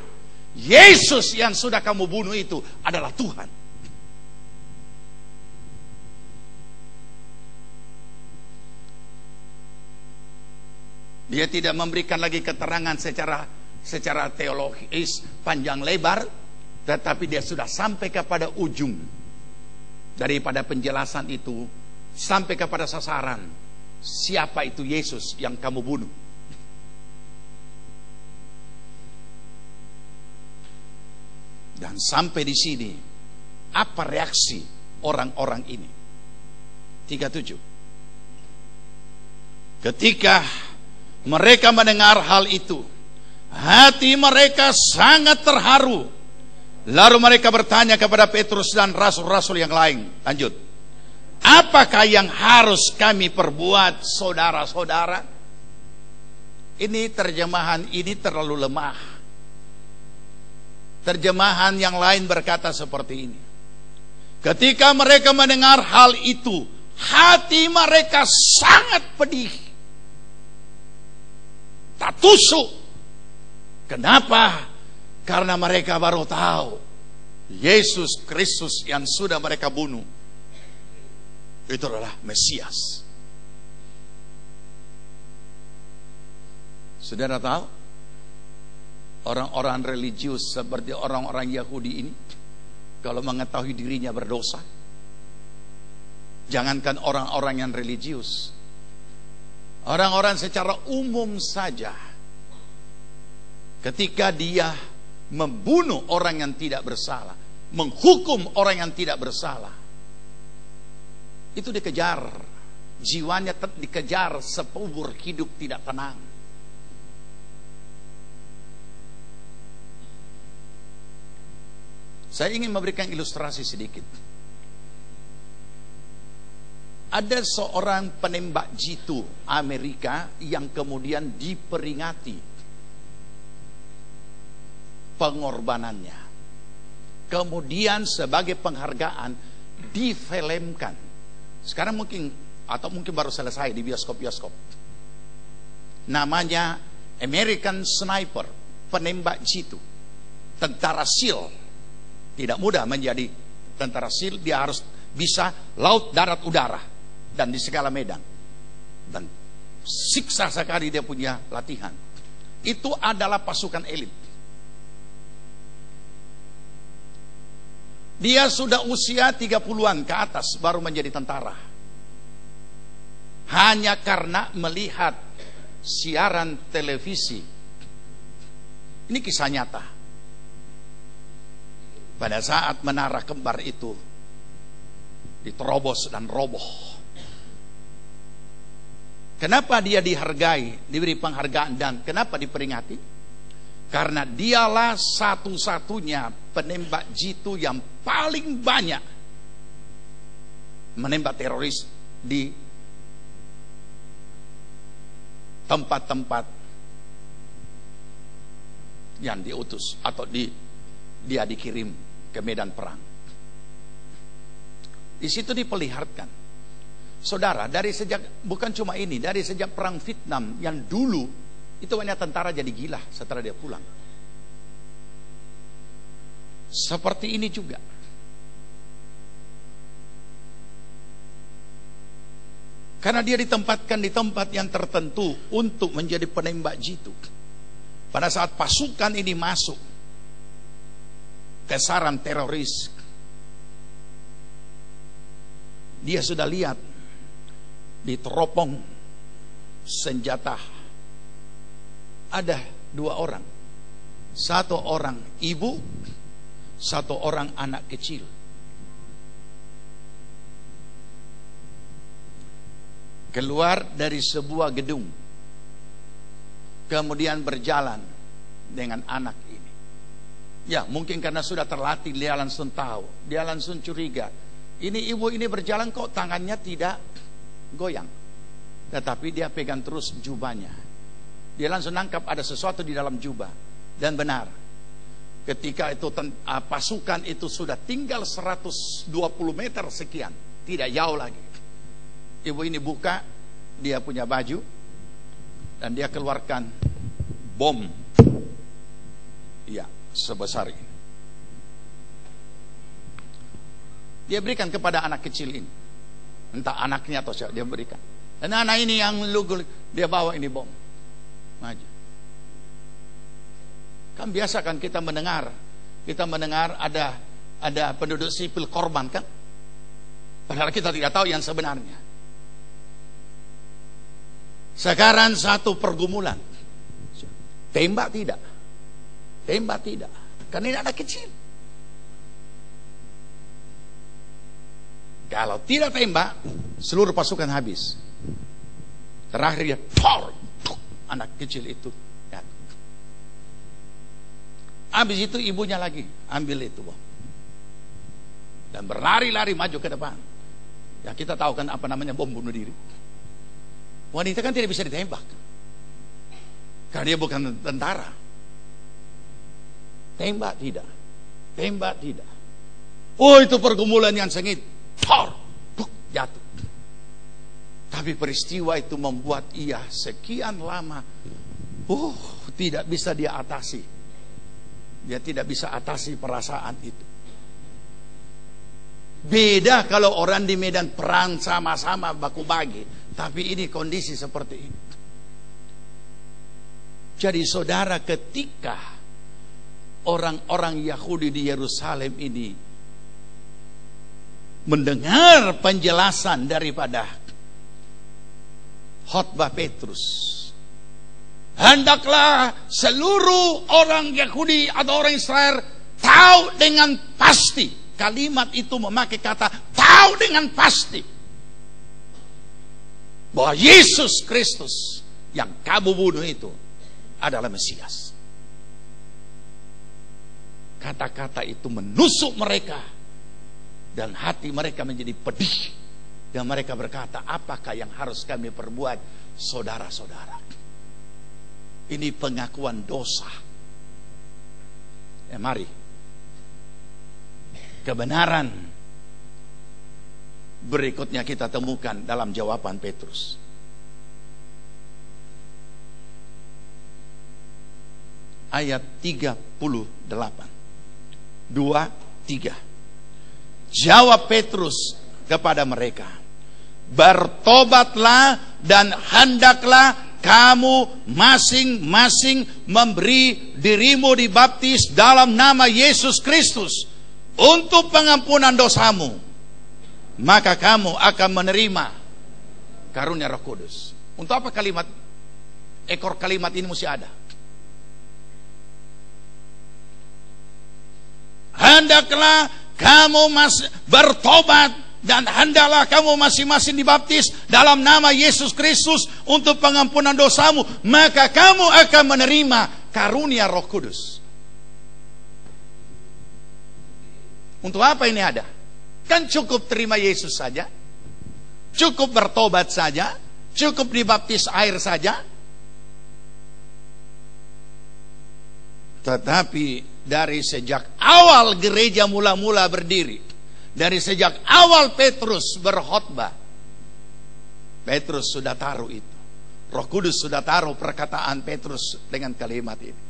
Yesus yang sudah kamu bunuh itu adalah Tuhan. Dia tidak memberikan lagi keterangan secara teologis panjang lebar, tetapi dia sudah sampai kepada ujung daripada penjelasan itu, sampai kepada sasaran. Siapa itu Yesus yang kamu bunuh? Dan sampai di sini, apa reaksi orang-orang ini? 37. Ketika mereka mendengar hal itu, hati mereka sangat terharu. Lalu mereka bertanya kepada Petrus dan rasul-rasul yang lain. Lanjut. Apakah yang harus kami perbuat, saudara-saudara? Ini terjemahan ini terlalu lemah. Terjemahan yang lain berkata seperti ini. Ketika mereka mendengar hal itu, hati mereka sangat pedih, tak tusuk. Kenapa? Karena mereka baru tahu Yesus Kristus yang sudah mereka bunuh itu adalah Mesias. Saudara tahu, orang-orang religius seperti orang-orang Yahudi ini, kalau mengetahui dirinya berdosa, jangankan orang-orang yang religius, orang-orang secara umum saja, ketika dia membunuh orang yang tidak bersalah, menghukum orang yang tidak bersalah, itu dikejar, jiwanya dikejar seumur hidup tidak tenang. Saya ingin memberikan ilustrasi sedikit. Ada seorang penembak jitu Amerika yang kemudian diperingati pengorbanannya. Kemudian sebagai penghargaan difilmkan. Sekarang mungkin baru selesai di bioskop-bioskop. Namanya American Sniper, penembak jitu, tentara SEAL. Tidak mudah menjadi tentara SEAL, dia harus bisa laut, darat, udara, dan di segala medan. Dan siksa sekali dia punya latihan. Itu adalah pasukan elit. Dia sudah usia 30-an ke atas baru menjadi tentara. Hanya karena melihat siaran televisi. Ini kisah nyata. Pada saat menara kembar itu diterobos dan roboh. Kenapa dia dihargai, diberi penghargaan, dan kenapa diperingati? Karena dialah satu-satunya penembak jitu yang paling banyak menembak teroris di tempat-tempat yang diutus atau dia dikirim ke medan perang. Di situ diperlihatkan, saudara, dari sejak, bukan cuma ini, dari sejak perang Vietnam yang dulu itu banyak tentara jadi gila setelah dia pulang. Seperti ini juga. Karena dia ditempatkan di tempat yang tertentu untuk menjadi penembak jitu. pada saat pasukan ini masuk ke sarang teroris, dia sudah lihat di teropong senjata ada 2 orang. 1 orang ibu, 1 orang anak kecil. Keluar dari sebuah gedung, kemudian berjalan dengan anak ini. Ya, mungkin karena sudah terlatih, dia langsung tahu, dia langsung curiga. Ini ibu ini berjalan kok tangannya tidak goyang, tetapi dia pegang terus jubahnya. Dia langsung nangkap ada sesuatu di dalam jubah. Dan benar, ketika itu pasukan itu sudah tinggal 120 meter sekian, tidak jauh lagi. Ibu ini buka dia punya baju dan dia keluarkan bom, ya, sebesar ini. Dia berikan kepada anak kecil ini, entah anaknya atau siapa, dia berikan. Dan anak ini yang lugu, dia bawa ini bom, maju. Kan biasa kan kita mendengar ada penduduk sipil korban kan, padahal kita tidak tahu yang sebenarnya. Sekarang satu pergumulan, tembak tidak, karena ini anak kecil. Kalau tidak tembak, seluruh pasukan habis. Terakhir dia anak kecil itu. Habis itu ibunya lagi ambil itu bom dan berlari-lari maju ke depan. Ya, kita tahu kan apa namanya bom bunuh diri. Wanita kan tidak bisa ditembak karena dia bukan tentara. Tembak tidak. Oh, itu pergumulan yang sengit. Jatuh. Tapi peristiwa itu membuat ia sekian lama tidak bisa dia atasi. Dia tidak bisa atasi perasaan itu. Beda kalau orang di medan perang sama-sama baku bagi, tapi ini kondisi seperti ini. Jadi saudara, ketika orang-orang Yahudi di Yerusalem ini mendengar penjelasan daripada khotbah Petrus, hendaklah seluruh orang Yahudi atau orang Israel tahu dengan pasti. Kalimat itu memakai kata tahu dengan pasti bahwa Yesus Kristus yang kamu bunuh itu adalah Mesias. Kata-kata itu menusuk mereka dan hati mereka menjadi pedih, dan mereka berkata, apakah yang harus kami perbuat, saudara-saudara? Ini pengakuan dosa. Mari, kebenaran berikutnya kita temukan dalam jawaban Petrus. Ayat 38. 2-3. Jawab Petrus kepada mereka, bertobatlah dan hendaklah kamu masing-masing memberi dirimu dibaptis dalam nama Yesus Kristus untuk pengampunan dosamu, maka kamu akan menerima karunia Roh Kudus. Untuk apa ekor kalimat ini mesti ada? Hendaklah kamu bertobat dan hendaklah kamu masing-masing dibaptis dalam nama Yesus Kristus untuk pengampunan dosamu, maka kamu akan menerima karunia Roh Kudus. Untuk apa ini ada? Kan cukup terima Yesus saja, cukup bertobat saja, cukup dibaptis air saja. Tetapi dari sejak awal gereja mula-mula berdiri, dari sejak awal Petrus berkhotbah, Petrus sudah taruh itu. Roh Kudus sudah taruh perkataan Petrus dengan kalimat ini.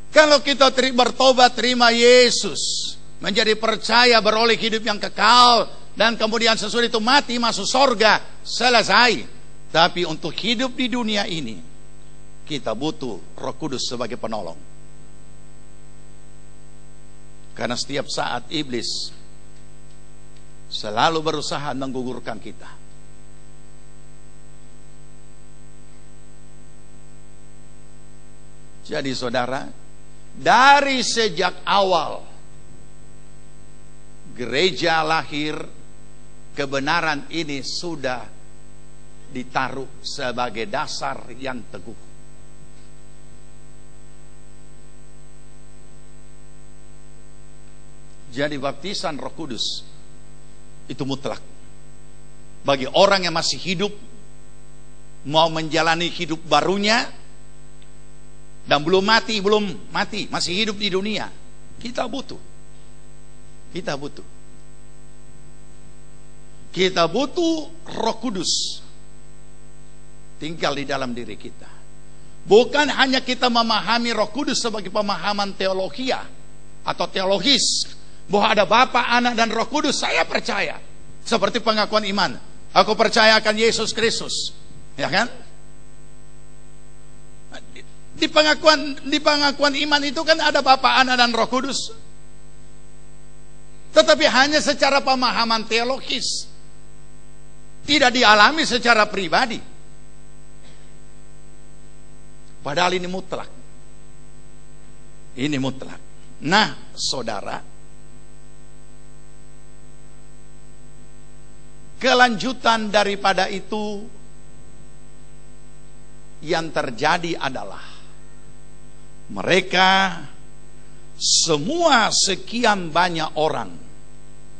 Kalau kita bertobat, terima Yesus, menjadi percaya, beroleh hidup yang kekal, dan kemudian sesudah itu mati masuk sorga, selesai. Tapi untuk hidup di dunia ini, kita butuh Roh Kudus sebagai penolong. Karena setiap saat iblis selalu berusaha menggugurkan kita. Jadi saudara, dari sejak awal gereja lahir, kebenaran ini sudah ditaruh sebagai dasar yang teguh. Jadi baptisan Roh Kudus itu mutlak bagi orang yang masih hidup, mau menjalani hidup barunya, dan belum mati, masih hidup di dunia. Kita butuh Roh Kudus tinggal di dalam diri kita. Bukan hanya kita memahami Roh Kudus sebagai pemahaman teologia atau teologis, bahwa ada Bapa, Anak, dan Roh Kudus. Saya percaya, seperti pengakuan iman, aku percaya akan Yesus Kristus, ya kan? Di pengakuan iman itu kan ada Bapa, Anak, dan Roh Kudus. Tetapi hanya secara pemahaman teologis, tidak dialami secara pribadi. Padahal ini mutlak. Ini mutlak. Nah, saudara, kelanjutan daripada itu yang terjadi adalah mereka semua, sekian banyak orang,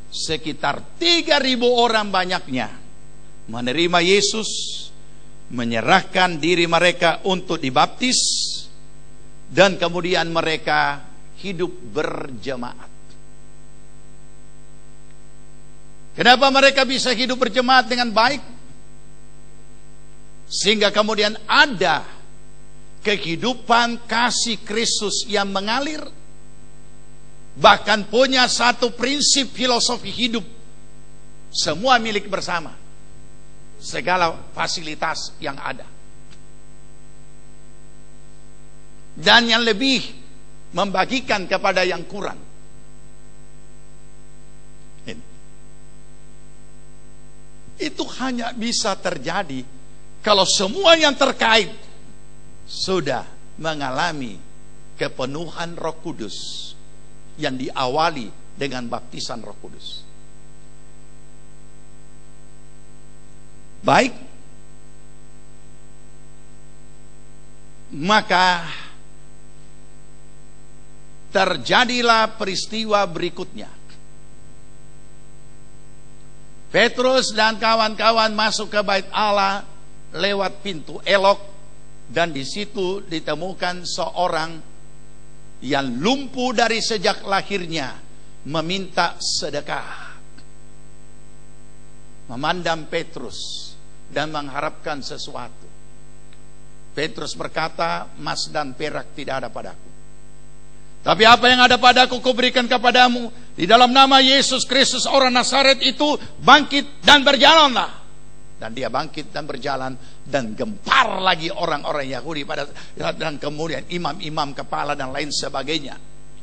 sekitar 3.000 orang banyaknya, menerima Yesus, menyerahkan diri mereka untuk dibaptis, dan kemudian mereka hidup berjemaat. Kenapa mereka bisa hidup berjemaat dengan baik? Sehingga kemudian ada kehidupan kasih Kristus yang mengalir, bahkan punya satu prinsip filosofi hidup, semua milik bersama, segala fasilitas yang ada. Dan yang lebih, membagikan kepada yang kurang. Itu hanya bisa terjadi kalau semua yang terkait sudah mengalami kepenuhan Roh Kudus yang diawali dengan baptisan Roh Kudus. Baik, maka terjadilah peristiwa berikutnya. Petrus dan kawan-kawan masuk ke bait Allah lewat pintu elok, dan di situ ditemukan seorang yang lumpuh dari sejak lahirnya, meminta sedekah. Memandang Petrus dan mengharapkan sesuatu. Petrus berkata, emas dan perak tidak ada padaku, tapi apa yang ada padaku kuberikan kepadamu. Di dalam nama Yesus Kristus orang Nazaret itu, bangkit dan berjalanlah. Dan dia bangkit dan berjalan, dan gempar lagi orang-orang Yahudi dan kemudian imam-imam kepala dan lain sebagainya,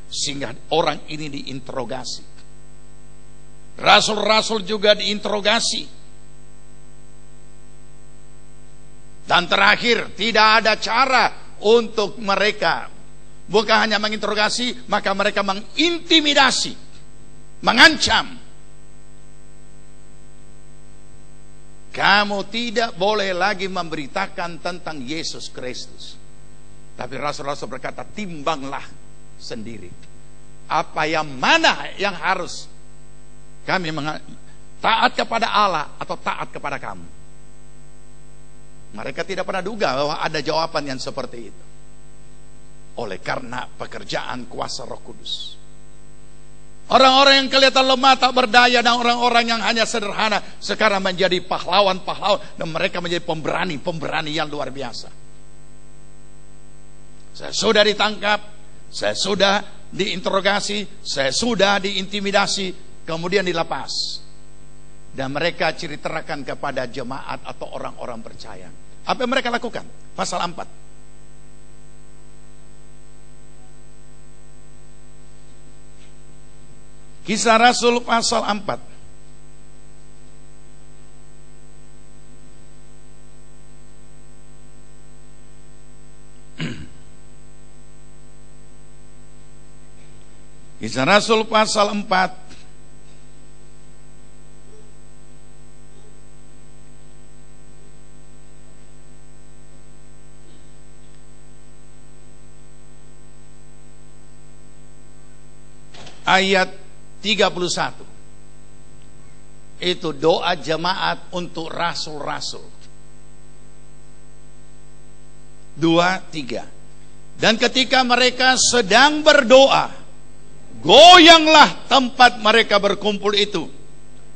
sehingga orang ini diinterogasi. Rasul-rasul juga diinterogasi. Dan terakhir, tidak ada cara untuk mereka, bukan hanya menginterogasi, maka mereka mengintimidasi, mengancam. Kamu tidak boleh lagi memberitakan tentang Yesus Kristus. Tapi rasul-rasul berkata, timbanglah sendiri. Apa yang mana yang harus kami taat kepada Allah atau taat kepada kamu? Mereka tidak pernah duga bahwa ada jawaban yang seperti itu. Oleh karena pekerjaan kuasa Roh Kudus, orang-orang yang kelihatan lemah, tak berdaya, dan orang-orang yang hanya sederhana sekarang menjadi pahlawan-pahlawan, dan mereka menjadi pemberani yang luar biasa. Saya sudah ditangkap, saya sudah diinterogasi, saya sudah diintimidasi, kemudian dilepas, dan mereka ceritakan kepada jemaat atau orang-orang percaya. Apa yang mereka lakukan? Pasal 4. Kisah Rasul pasal 4. Kisah Rasul pasal 4 ayat 31. Itu doa jemaat untuk rasul-rasul. 2, 3. Dan ketika mereka sedang berdoa, goyanglah tempat mereka berkumpul itu,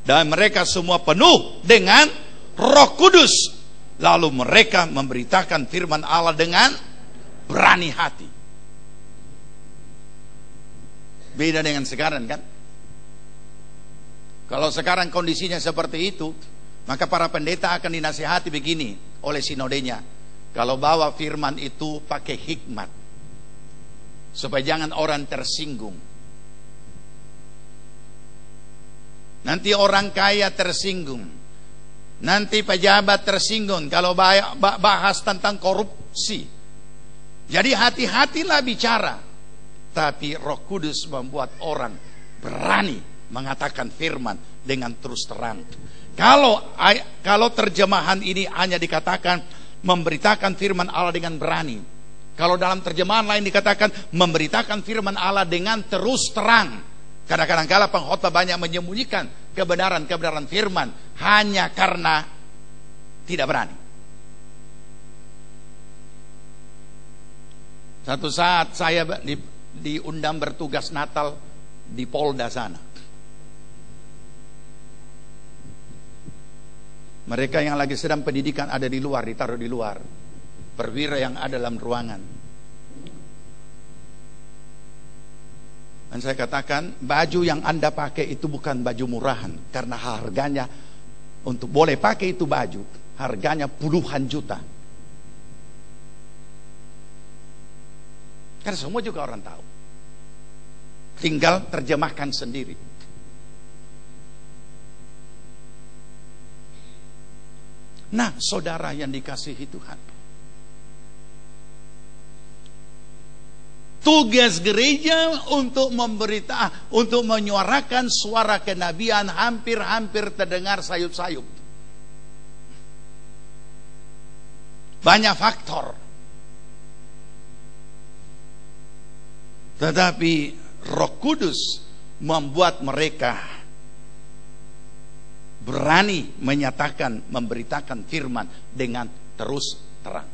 dan mereka semua penuh dengan Roh Kudus. Lalu mereka memberitakan firman Allah dengan berani hati. Beda dengan sekarang kan? Kalau sekarang kondisinya seperti itu, maka para pendeta akan dinasihati begini oleh sinodenya. Kalau bawa firman itu pakai hikmat, supaya jangan orang tersinggung. Nanti orang kaya tersinggung, nanti pejabat tersinggung kalau bahas tentang korupsi. Jadi hati-hatilah bicara. Tapi Roh Kudus membuat orang berani mengatakan firman dengan terus terang. Kalau terjemahan ini hanya dikatakan memberitakan firman Allah dengan berani. Kalau dalam terjemahan lain dikatakan memberitakan firman Allah dengan terus terang. Kadang-kadang kala pengkhotbah banyak menyembunyikan kebenaran firman hanya karena tidak berani. Satu saat saya diundang bertugas Natal di Polda sana. Mereka yang lagi sedang pendidikan ada di luar, ditaruh di luar. Perwira yang ada dalam ruangan. Dan saya katakan, baju yang Anda pakai itu bukan baju murahan, karena harganya untuk boleh pakai itu baju, harganya puluhan juta. Karena semua juga orang tahu. Tinggal terjemahkan sendiri. Nah, saudara yang dikasihi Tuhan, tugas gereja untuk untuk menyuarakan suara kenabian hampir-hampir terdengar sayup-sayup. Banyak faktor. Tetapi Roh Kudus membuat mereka berani menyatakan, memberitakan firman dengan terus terang.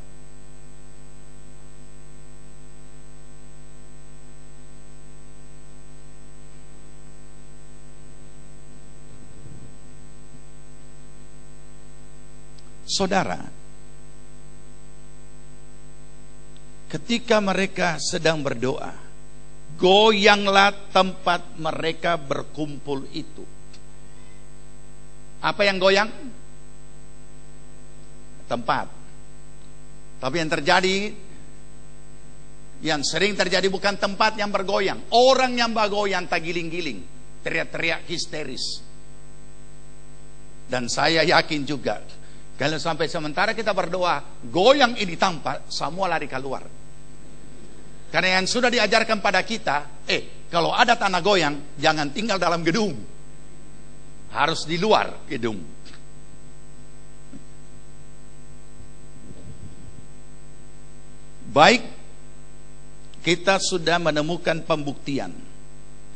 Saudara, ketika mereka sedang berdoa, goyanglah tempat mereka berkumpul itu. Apa yang goyang? Tempat. Tapi yang terjadi, yang sering terjadi bukan tempat yang bergoyang, orang yang bergoyang tergiling-giling, teriak-teriak histeris. Dan saya yakin juga, kalau sampai sementara kita berdoa, goyang ini tampak, semua lari keluar. Karena yang sudah diajarkan pada kita, kalau ada tanah goyang, jangan tinggal dalam gedung. Harus di luar gedung. Baik, kita sudah menemukan pembuktian.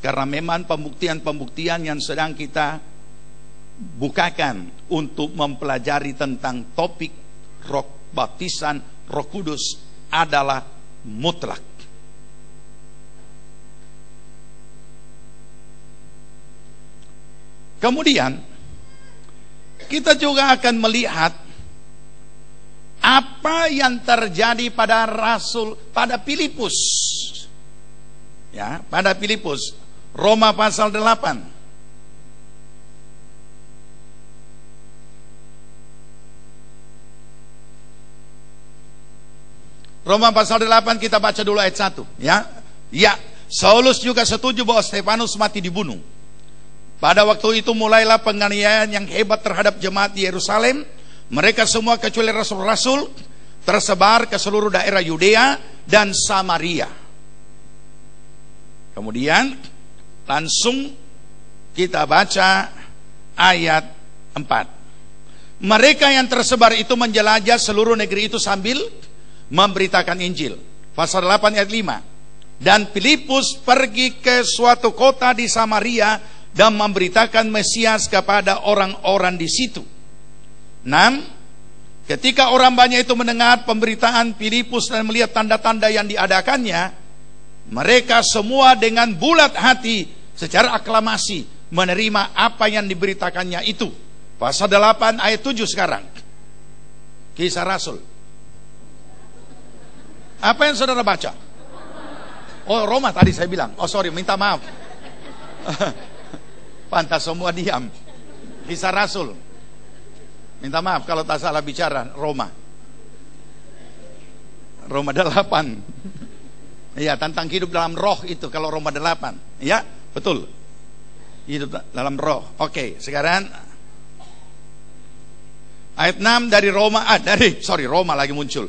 Karena memang pembuktian-pembuktian yang sedang kita bukakan untuk mempelajari tentang topik baptisan Roh Kudus adalah mutlak. Kemudian kita juga akan melihat apa yang terjadi pada Filipus. Ya, pada Filipus, Roma pasal 8. Roma pasal 8 kita baca dulu ayat 1, ya. Ya, Saulus juga setuju bahwa Stefanus mati dibunuh. Pada waktu itu mulailah penganiayaan yang hebat terhadap jemaat di Yerusalem. Mereka semua kecuali rasul-rasul tersebar ke seluruh daerah Yudea dan Samaria. Kemudian langsung kita baca ayat 4. Mereka yang tersebar itu menjelajah seluruh negeri itu sambil memberitakan Injil. Pasal 8 ayat 5. Dan Filipus pergi ke suatu kota di Samaria dan memberitakan Mesias kepada orang-orang di situ. 6. Ketika orang banyak itu mendengar pemberitaan Filipus dan melihat tanda-tanda yang diadakannya, mereka semua dengan bulat hati secara aklamasi menerima apa yang diberitakannya itu. Pasal 8 ayat 7 sekarang. Kisah Rasul. Apa yang saudara baca? Oh, Roma tadi saya bilang. Oh sorry, minta maaf. Pantas semua diam. Kisah Rasul. Minta maaf kalau tak salah bicara. Roma 8. Ya, tentang hidup dalam roh itu kalau Roma 8. Ya, betul. Hidup dalam roh. Oke, sekarang ayat 6 dari Roma. Roma lagi muncul.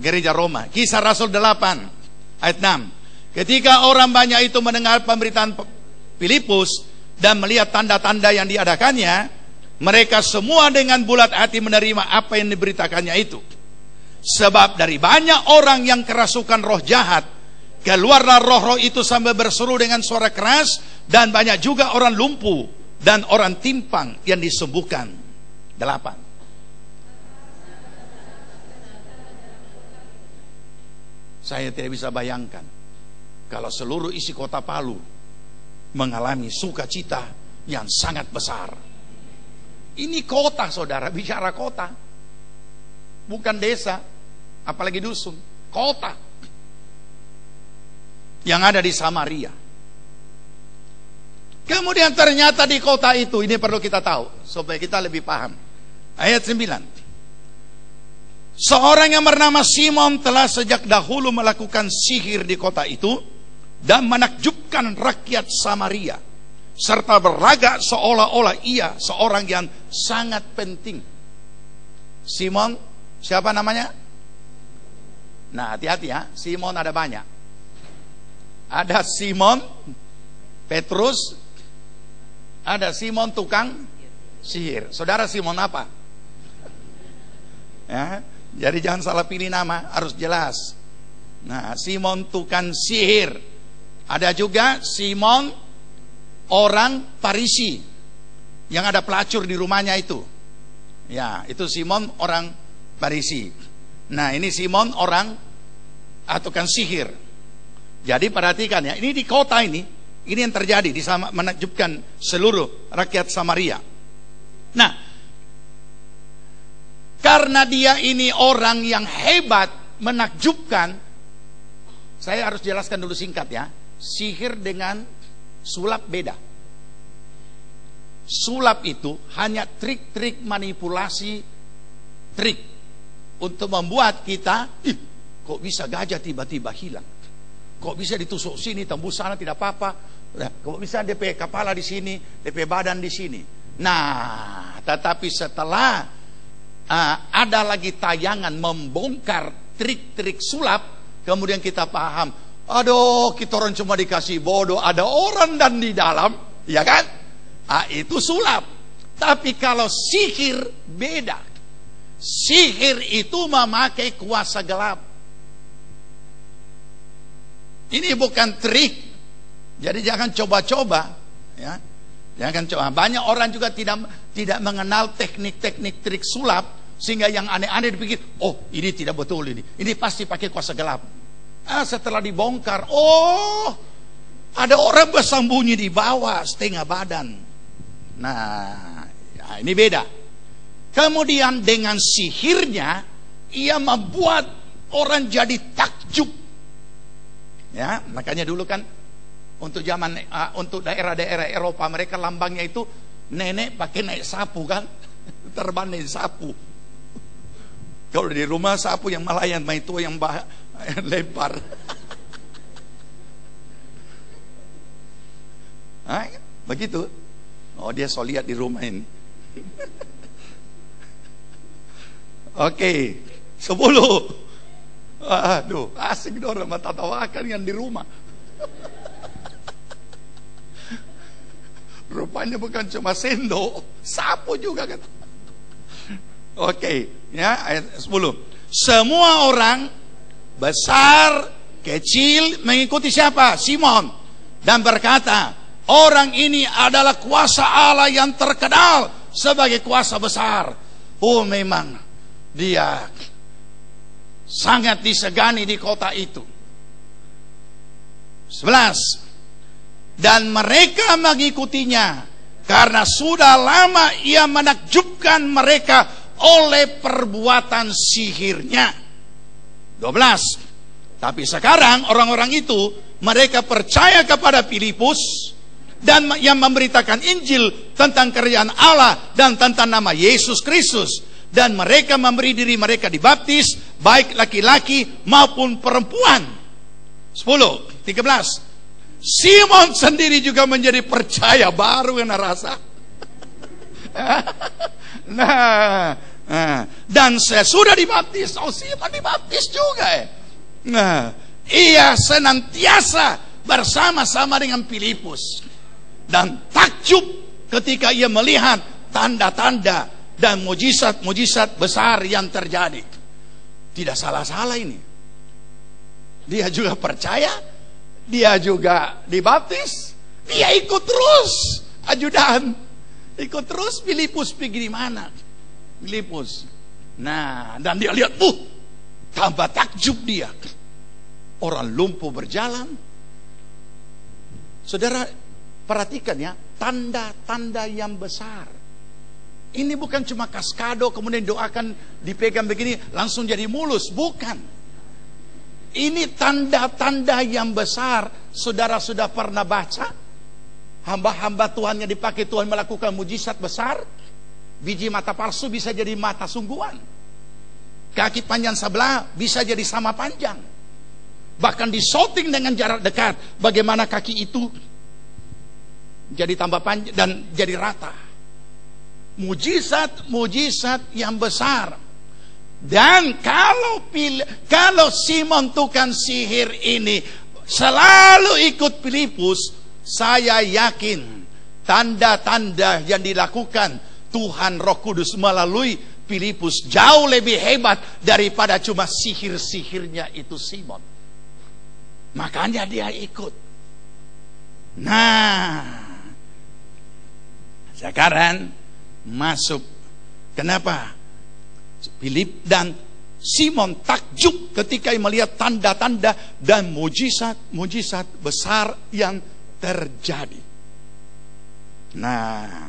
Gereja Roma. Kisah Rasul 8 ayat 6. Ketika orang banyak itu mendengar pemberitaan Filipus dan melihat tanda-tanda yang diadakannya, mereka semua dengan bulat hati menerima apa yang diberitakannya itu. Sebab dari banyak orang yang kerasukan roh jahat, keluarlah roh-roh itu sambil berseru dengan suara keras, dan banyak juga orang lumpuh dan orang timpang yang disembuhkan. 8. Saya tidak bisa bayangkan kalau seluruh isi kota Palu mengalami sukacita yang sangat besar. Ini kota, saudara, bicara kota, bukan desa, apalagi dusun. Kota yang ada di Samaria. Kemudian ternyata di kota itu, ini perlu kita tahu supaya kita lebih paham. Ayat 9. Seorang yang bernama Simon telah sejak dahulu melakukan sihir di kota itu dan menakjubkan rakyat Samaria, serta berlagak seolah-olah ia seorang yang sangat penting. Simon, siapa namanya? Nah, hati-hati ya, Simon ada banyak. Ada Simon Petrus, ada Simon tukang sihir. Saudara Simon apa? Ya, jadi jangan salah pilih nama, harus jelas. Nah, Simon tukang sihir. Ada juga Simon orang Farisi yang ada pelacur di rumahnya itu. Ya, itu Simon orang Farisi. Nah, ini Simon orang tukang sihir. Jadi perhatikan ya, ini di kota ini yang terjadi, menakjubkan seluruh rakyat Samaria. Nah, karena dia ini orang yang hebat, menakjubkan, saya harus jelaskan dulu singkat ya. Sihir dengan sulap beda. Sulap itu hanya trik-trik manipulasi, trik untuk membuat kita, kok bisa gajah tiba-tiba hilang? Kok bisa ditusuk sini, tembus sana tidak apa-apa? Kok bisa DP kepala di sini, DP badan di sini? Nah, tetapi setelah ada lagi tayangan membongkar trik-trik sulap, kemudian kita paham, aduh, kita orang cuma dikasih bodoh, ada orang dan di dalam, ya kan? Itu sulap. Tapi kalau sihir beda. Sihir itu memakai kuasa gelap. Ini bukan trik. Jadi jangan coba-coba, ya. Jangan coba. Banyak orang juga tidak mengenal teknik-teknik trik sulap, sehingga yang aneh-aneh dipikir, oh ini tidak betul ini. Ini pasti pakai kuasa gelap. Setelah dibongkar, oh ada orang bersembunyi di bawah setengah badan. Nah, ya, ini beda. Kemudian dengan sihirnya ia membuat orang jadi takjub. Ya, makanya dulu kan untuk untuk daerah-daerah Eropa, mereka lambangnya itu nenek pakai naik sapu kan, terbang naik sapu. Kalau di rumah sapu yang Malayan, itu yang lempar. Begitu. Oh, dia so lihat di rumah ini. Oke, 10. Aduh, asik dong mata tawakan yang di rumah. Rupanya bukan cuma sendok, sapu juga kan. Oke, ya, ayat 10. Semua orang besar, kecil mengikuti siapa? Simon, dan berkata, orang ini adalah kuasa Allah yang terkenal sebagai kuasa besar. Oh, memang dia sangat disegani di kota itu. 11. Dan mereka mengikutinya karena sudah lama ia menakjubkan mereka oleh perbuatan sihirnya. 12. Tapi sekarang orang-orang itu mereka percaya kepada Filipus dan yang memberitakan Injil tentang kerajaan Allah dan tentang nama Yesus Kristus, dan mereka memberi diri mereka dibaptis, baik laki-laki maupun perempuan. 10. 13. Simon sendiri juga menjadi percaya, baru kena rasa. Nah, dan sesudah dibaptis, Simon dibaptis juga. Nah, ia senantiasa bersama-sama dengan Filipus dan takjub ketika ia melihat tanda-tanda dan mujizat-mujizat besar yang terjadi. Tidak salah-salah ini. Dia juga percaya, dia juga dibaptis, dia ikut terus, ajudan, ikut terus. Filipus pergi di mana? Filipus. Nah, dan dia lihat, tambah takjub dia. Orang lumpuh berjalan. Saudara, perhatikan ya, tanda-tanda yang besar. Ini bukan cuma kaskado, kemudian doakan dipegang begini, langsung jadi mulus. Bukan. Ini tanda-tanda yang besar. Saudara sudah pernah baca? Hamba-hamba Tuhan yang dipakai Tuhan melakukan mujizat besar. Biji mata palsu bisa jadi mata sungguhan. Kaki panjang sebelah bisa jadi sama panjang. Bahkan disorting dengan jarak dekat, bagaimana kaki itu jadi tambah panjang dan jadi rata. Mujizat-mujizat yang besar. Dan kalau Simon tukang sihir ini selalu ikut Filipus, saya yakin tanda-tanda yang dilakukan Tuhan Roh Kudus melalui Filipus jauh lebih hebat daripada cuma sihir-sihirnya itu Simon. Makanya dia ikut. Nah, sekarang masuk. Kenapa? Filip dan Simon takjub ketika melihat tanda-tanda dan mujizat besar yang terjadi. Nah,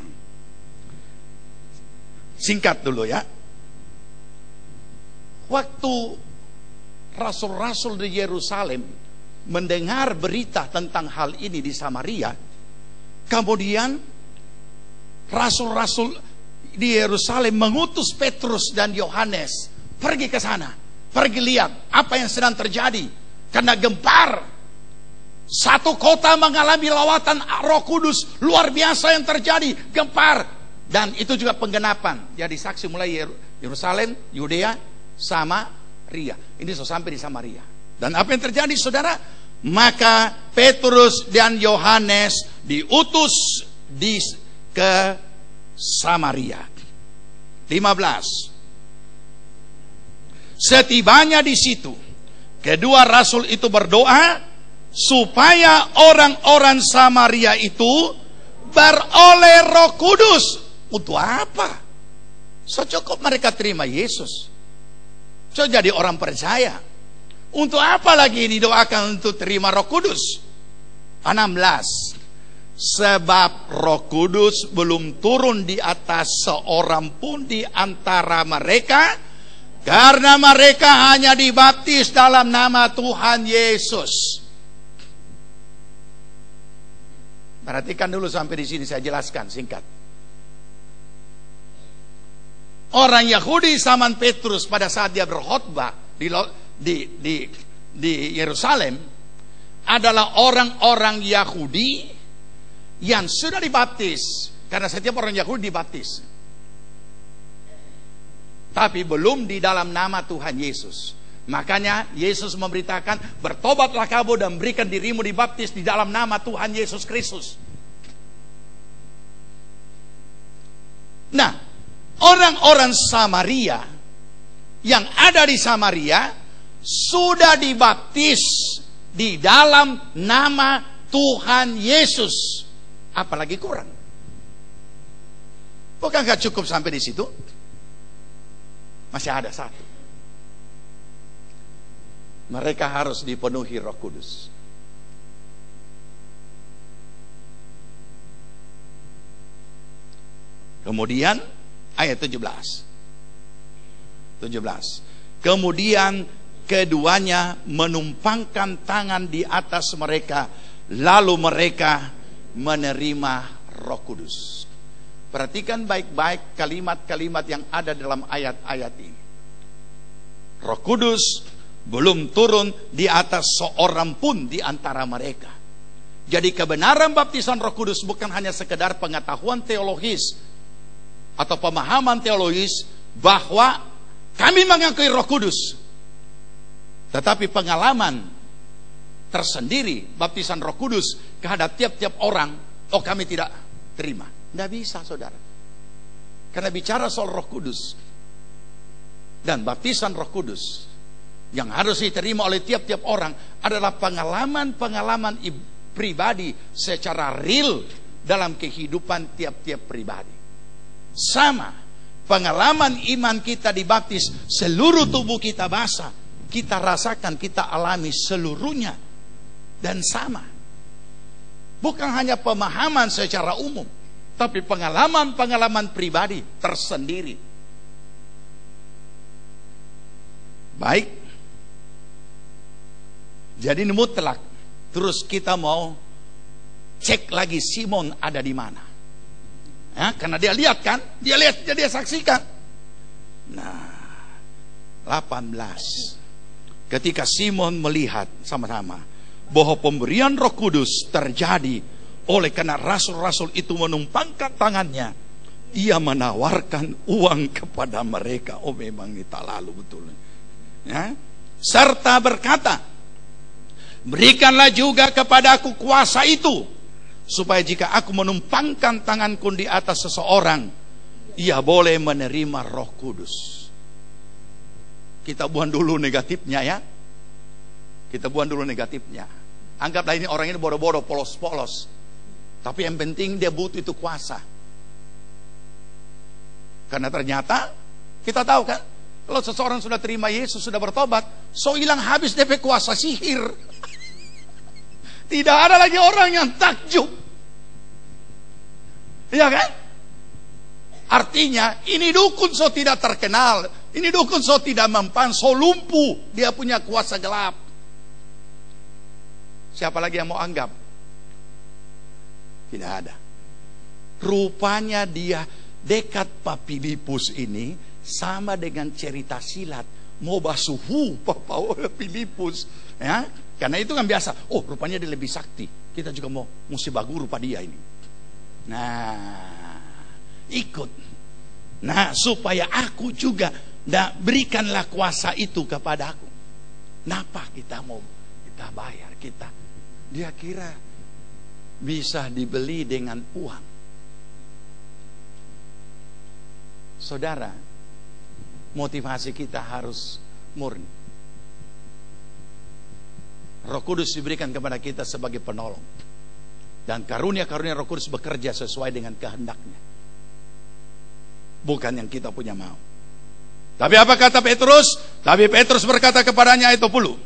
singkat dulu ya. Waktu rasul-rasul di Yerusalem mendengar berita tentang hal ini di Samaria, kemudian rasul-rasul di Yerusalem mengutus Petrus dan Yohanes pergi ke sana, pergi lihat apa yang sedang terjadi. Karena gempar, satu kota mengalami lawatan Roh Kudus luar biasa yang terjadi, gempar. Dan itu juga penggenapan. Jadi saksi mulai Yerusalem, Yudea, Samaria. Ini sudah sampai di Samaria. Dan apa yang terjadi, saudara? Maka Petrus dan Yohanes diutus ke Samaria. 15. Setibanya di situ, kedua rasul itu berdoa supaya orang-orang Samaria itu beroleh Roh Kudus. Untuk apa? So cukup mereka terima Yesus, so jadi orang percaya. Untuk apa lagi didoakan untuk terima Roh Kudus? 16. Sebab Roh Kudus belum turun di atas seorang pun di antara mereka, karena mereka hanya dibaptis dalam nama Tuhan Yesus. Perhatikan dulu sampai di sini, saya jelaskan singkat. Orang Yahudi zaman Petrus pada saat dia berkhotbah di Yerusalem adalah orang-orang Yahudi yang sudah dibaptis, Karena setiap orang Yahudi dibaptis, tapi belum di dalam nama Tuhan Yesus. Makanya Yesus memberitakan, bertobatlah kamu dan berikan dirimu dibaptis di dalam nama Tuhan Yesus Kristus. Nah, orang-orang Samaria yang ada di Samaria sudah dibaptis di dalam nama Tuhan Yesus. Apalagi kurang? Bukankah cukup sampai di situ? Masih ada satu. Mereka harus dipenuhi Roh Kudus. Kemudian ayat 17. Kemudian keduanya menumpangkan tangan di atas mereka, lalu mereka menerima Roh Kudus. Perhatikan baik-baik kalimat-kalimat yang ada dalam ayat-ayat ini. Roh Kudus belum turun di atas seorang pun di antara mereka. Jadi kebenaran baptisan Roh Kudus bukan hanya sekedar pengetahuan teologis atau pemahaman teologis bahwa kami mengakui Roh Kudus, tetapi pengalaman tersendiri baptisan Roh Kudus kehadap tiap-tiap orang, oh kami tidak terima. Tidak bisa, saudara. Karena bicara soal Roh Kudus dan baptisan Roh Kudus yang harus diterima oleh tiap-tiap orang adalah pengalaman-pengalaman pribadi secara real dalam kehidupan tiap-tiap pribadi. Sama, pengalaman iman kita dibaptis, seluruh tubuh kita basah, kita rasakan, kita alami seluruhnya. Dan sama, bukan hanya pemahaman secara umum, tapi pengalaman-pengalaman pribadi tersendiri. Baik, jadi ini mutlak. Terus kita mau cek lagi Simon ada di mana. Ya, karena dia lihat kan, dia lihat, dia saksikan. Nah, 18. Ketika Simon melihat sama-sama bahwa pemberian Roh Kudus terjadi oleh karena rasul-rasul itu menumpangkan tangannya, ia menawarkan uang kepada mereka. Oh, memang ini tak lalu betul. Ya, serta berkata, berikanlah juga kepada aku kuasa itu, supaya jika aku menumpangkan tanganku di atas seseorang, ia boleh menerima Roh Kudus. Kita buang dulu negatifnya ya. Kita buang dulu negatifnya. Anggaplah ini orang ini bodoh-bodoh, polos-polos. Tapi yang penting dia butuh itu kuasa. Karena ternyata kita tahu kan, kalau seseorang sudah terima Yesus, sudah bertobat, so hilang habis DP kuasa sihir. Tidak ada lagi orang yang takjub. Iya kan? Artinya ini dukun so tidak terkenal, ini dukun so tidak mempan, so lumpuh, dia punya kuasa gelap. Siapa lagi yang mau anggap? Tidak ada. Rupanya dia dekat Pak Filipus ini sama dengan cerita silat, mau basuhu Pak Filipus, ya? Karena itu kan biasa. Oh, rupanya dia lebih sakti. Kita juga mau mesti bagus rupa dia ini. Nah, ikut. Nah, supaya aku juga berikanlah kuasa itu kepada aku. Kenapa kita mau kita bayar kita? Dia kira bisa dibeli dengan uang. Saudara, motivasi kita harus murni. Roh Kudus diberikan kepada kita sebagai penolong, dan karunia-karunia Roh Kudus bekerja sesuai dengan kehendaknya, bukan yang kita punya mau. Tapi apa kata Petrus? Tapi Petrus berkata kepadanya ayat 20,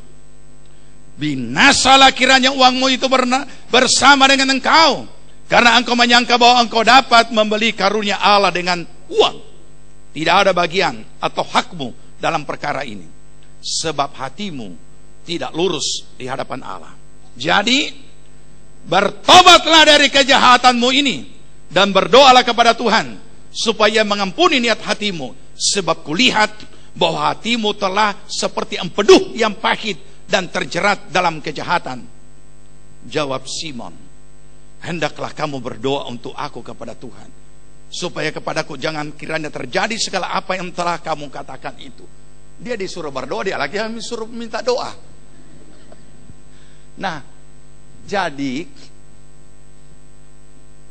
binasalah kiranya uangmu itu bersama dengan engkau, karena engkau menyangka bahwa engkau dapat membeli karunia Allah dengan uang. Tidak ada bagian atau hakmu dalam perkara ini, sebab hatimu tidak lurus di hadapan Allah. Jadi bertobatlah dari kejahatanmu ini dan berdoalah kepada Tuhan supaya mengampuni niat hatimu, sebab kulihat bahwa hatimu telah seperti empedu yang pahit dan terjerat dalam kejahatan. Jawab Simon, hendaklah kamu berdoa untuk aku kepada Tuhan, supaya kepadaku jangan kiranya terjadi segala apa yang telah kamu katakan itu. Dia disuruh berdoa, dia lagi disuruh minta doa. Nah, jadi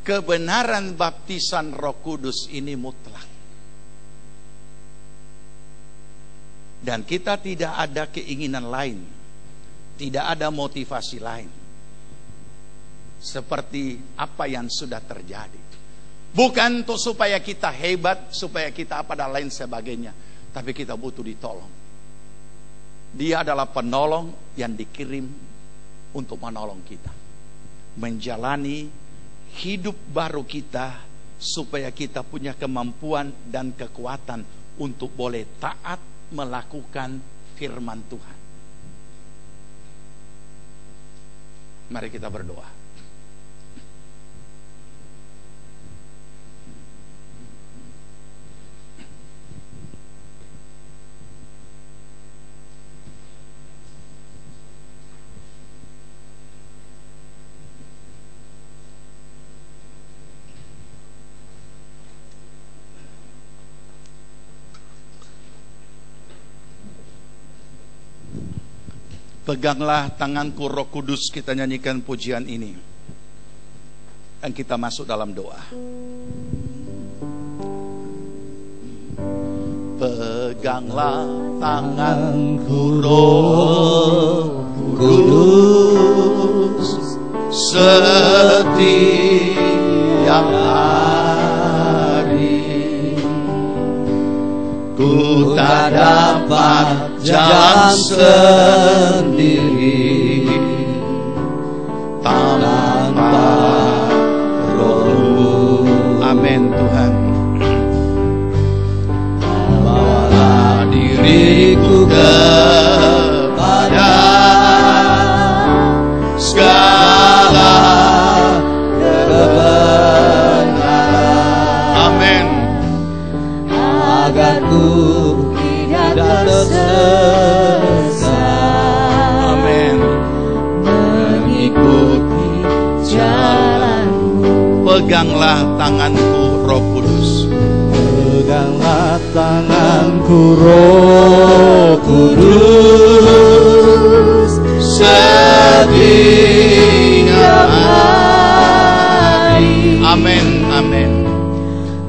kebenaran baptisan Roh Kudus ini mutlak. Dan kita tidak ada keinginan lain, tidak ada motivasi lain, seperti apa yang sudah terjadi. Bukan untuk supaya kita hebat, supaya kita apa dan lain sebagainya, tapi kita butuh ditolong. Dia adalah penolong yang dikirim untuk menolong kita menjalani hidup baru kita, supaya kita punya kemampuan dan kekuatan untuk boleh taat melakukan firman Tuhan. Mari kita berdoa. Peganglah tanganku Roh Kudus, kita nyanyikan pujian ini. Dan kita masuk dalam doa. Peganglah tanganku Roh Kudus setiap hari. Ku tak dapat jalan sendiri tanpa Roh-Mu. Amin Tuhan. Bawalah diriku kepada segala kebenaran. Amin. Agar ku tidak tersesat. Amin. Mengikuti jalan-Mu. Peganglah tanganku Roh Kudus. Peganglah tanganku Roh Kudus setiap hari. Amin, amin.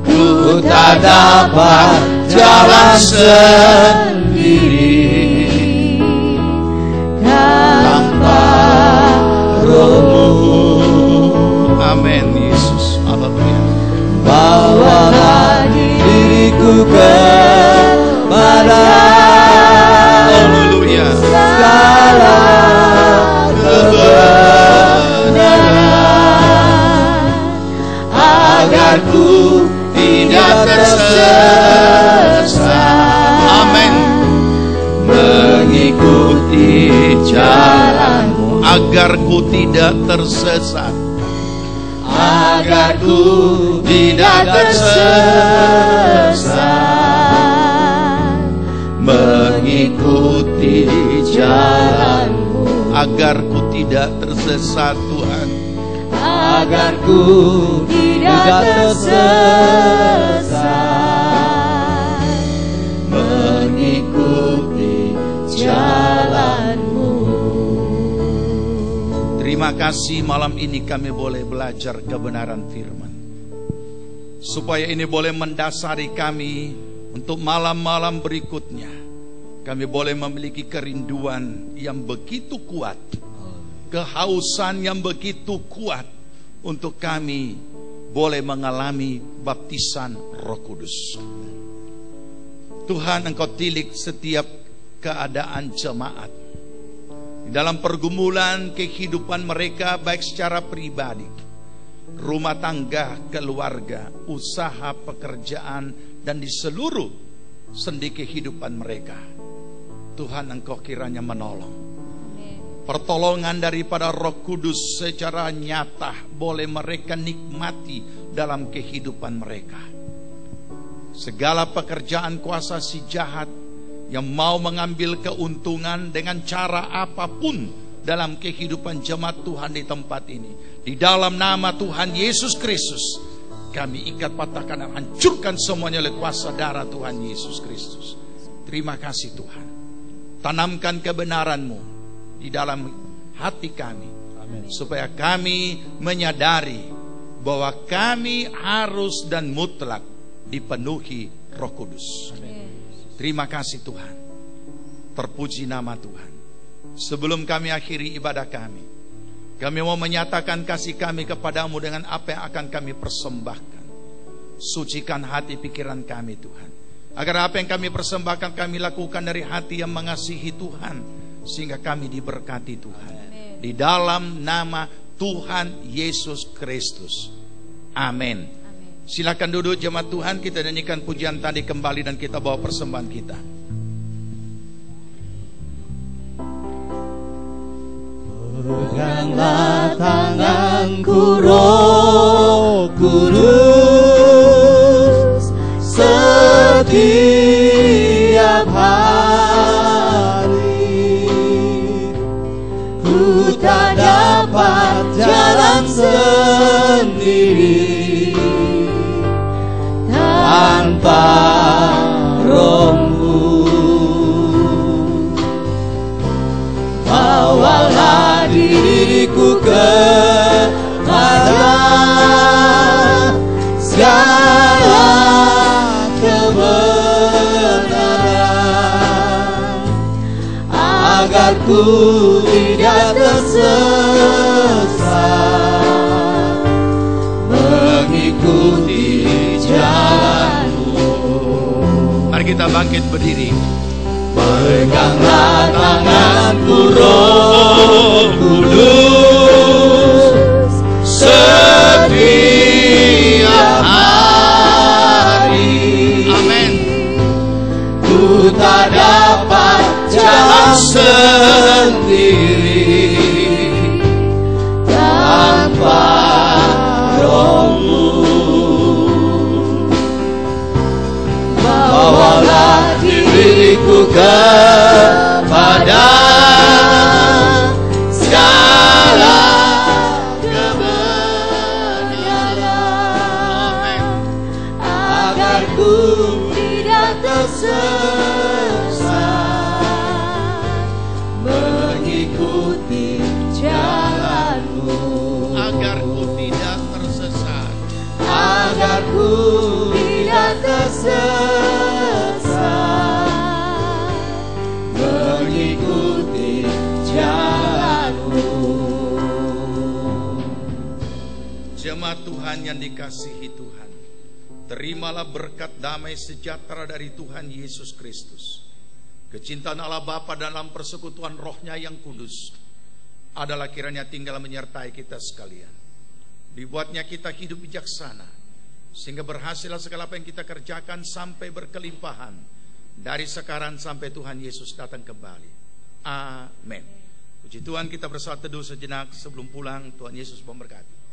Ku tak dapat jalan sendiri tanpa Roh-Mu. Amin Yesus. Haleluya. Bawalah diriku kepada haleluya segala kebenaran, agar ku tidak tersesat. Amin. Mengikuti jalan-Mu. Agar ku tidak tersesat. Agar ku tidak tersesat. Mengikuti jalan-Mu. Agar ku tidak tersesat Tuhan. Agar ku tidak tersesat. Mengikuti jalan-Mu. Terima kasih malam ini kami boleh belajar kebenaran firman, supaya ini boleh mendasari kami untuk malam-malam berikutnya. Kami boleh memiliki kerinduan yang begitu kuat, kehausan yang begitu kuat, untuk kami boleh mengalami baptisan Roh Kudus. Tuhan, Engkau tilik setiap keadaan jemaat di dalam pergumulan kehidupan mereka, baik secara pribadi, rumah tangga, keluarga, usaha, pekerjaan, dan di seluruh sendi kehidupan mereka. Tuhan, Engkau kiranya menolong. Pertolongan daripada Roh Kudus secara nyata boleh mereka nikmati dalam kehidupan mereka. Segala pekerjaan kuasa si jahat yang mau mengambil keuntungan dengan cara apapun dalam kehidupan jemaat Tuhan di tempat ini. Di dalam nama Tuhan Yesus Kristus, kami ikat, patahkan, dan hancurkan semuanya oleh kuasa darah Tuhan Yesus Kristus. Terima kasih Tuhan. Tanamkan kebenaran-Mu di dalam hati kami. Amen. Supaya kami menyadari bahwa kami harus dan mutlak dipenuhi Roh Kudus. Amen. Terima kasih Tuhan. Terpuji nama Tuhan. Sebelum kami akhiri ibadah kami mau menyatakan kasih kami kepadamu dengan apa yang akan kami persembahkan. Sucikan hati pikiran kami Tuhan, agar apa yang kami persembahkan kami lakukan dari hati yang mengasihi Tuhan, sehingga kami diberkati Tuhan. Amen. Di dalam nama Tuhan Yesus Kristus. Amin. Silakan duduk jemaat Tuhan, kita nyanyikan pujian tadi kembali dan kita bawa persembahan kita.
Peganglah tanganku Roh Kudus setiap hari. Ku tak dapat jalan sendiri tanpa Roh-Mu. Bawalah diriku kepada segala kebenaran, agar ku tidak tersesat mengikuti jalan-Mu.
Mari kita bangkit berdiri.
Peganglah tanganku Roh Kudus setiap hari.
Amin.
Ku tak dapat jalan sendiri tanpa Roh-Mu. Bawalah diriku kepada segala kebenaran, agar ku tidak tersesat mengikuti jalan-Mu.
Agar ku tidak tersesat,
agar ku tidak tersesat mengikuti jalan-Mu.
Jemaat Tuhan yang dikasihi Tuhan, terimalah berkat damai sejahtera dari Tuhan Yesus Kristus. Kecintaan Allah Bapa dalam persekutuan Roh-Nya yang kudus adalah kiranya tinggal menyertai kita sekalian. Dibuatnya kita hidup bijaksana, sehingga berhasillah segala apa yang kita kerjakan sampai berkelimpahan, dari sekarang sampai Tuhan Yesus datang kembali. Amin. Puji Tuhan, kita bersolat teduh sejenak sebelum pulang. Tuhan Yesus memberkati.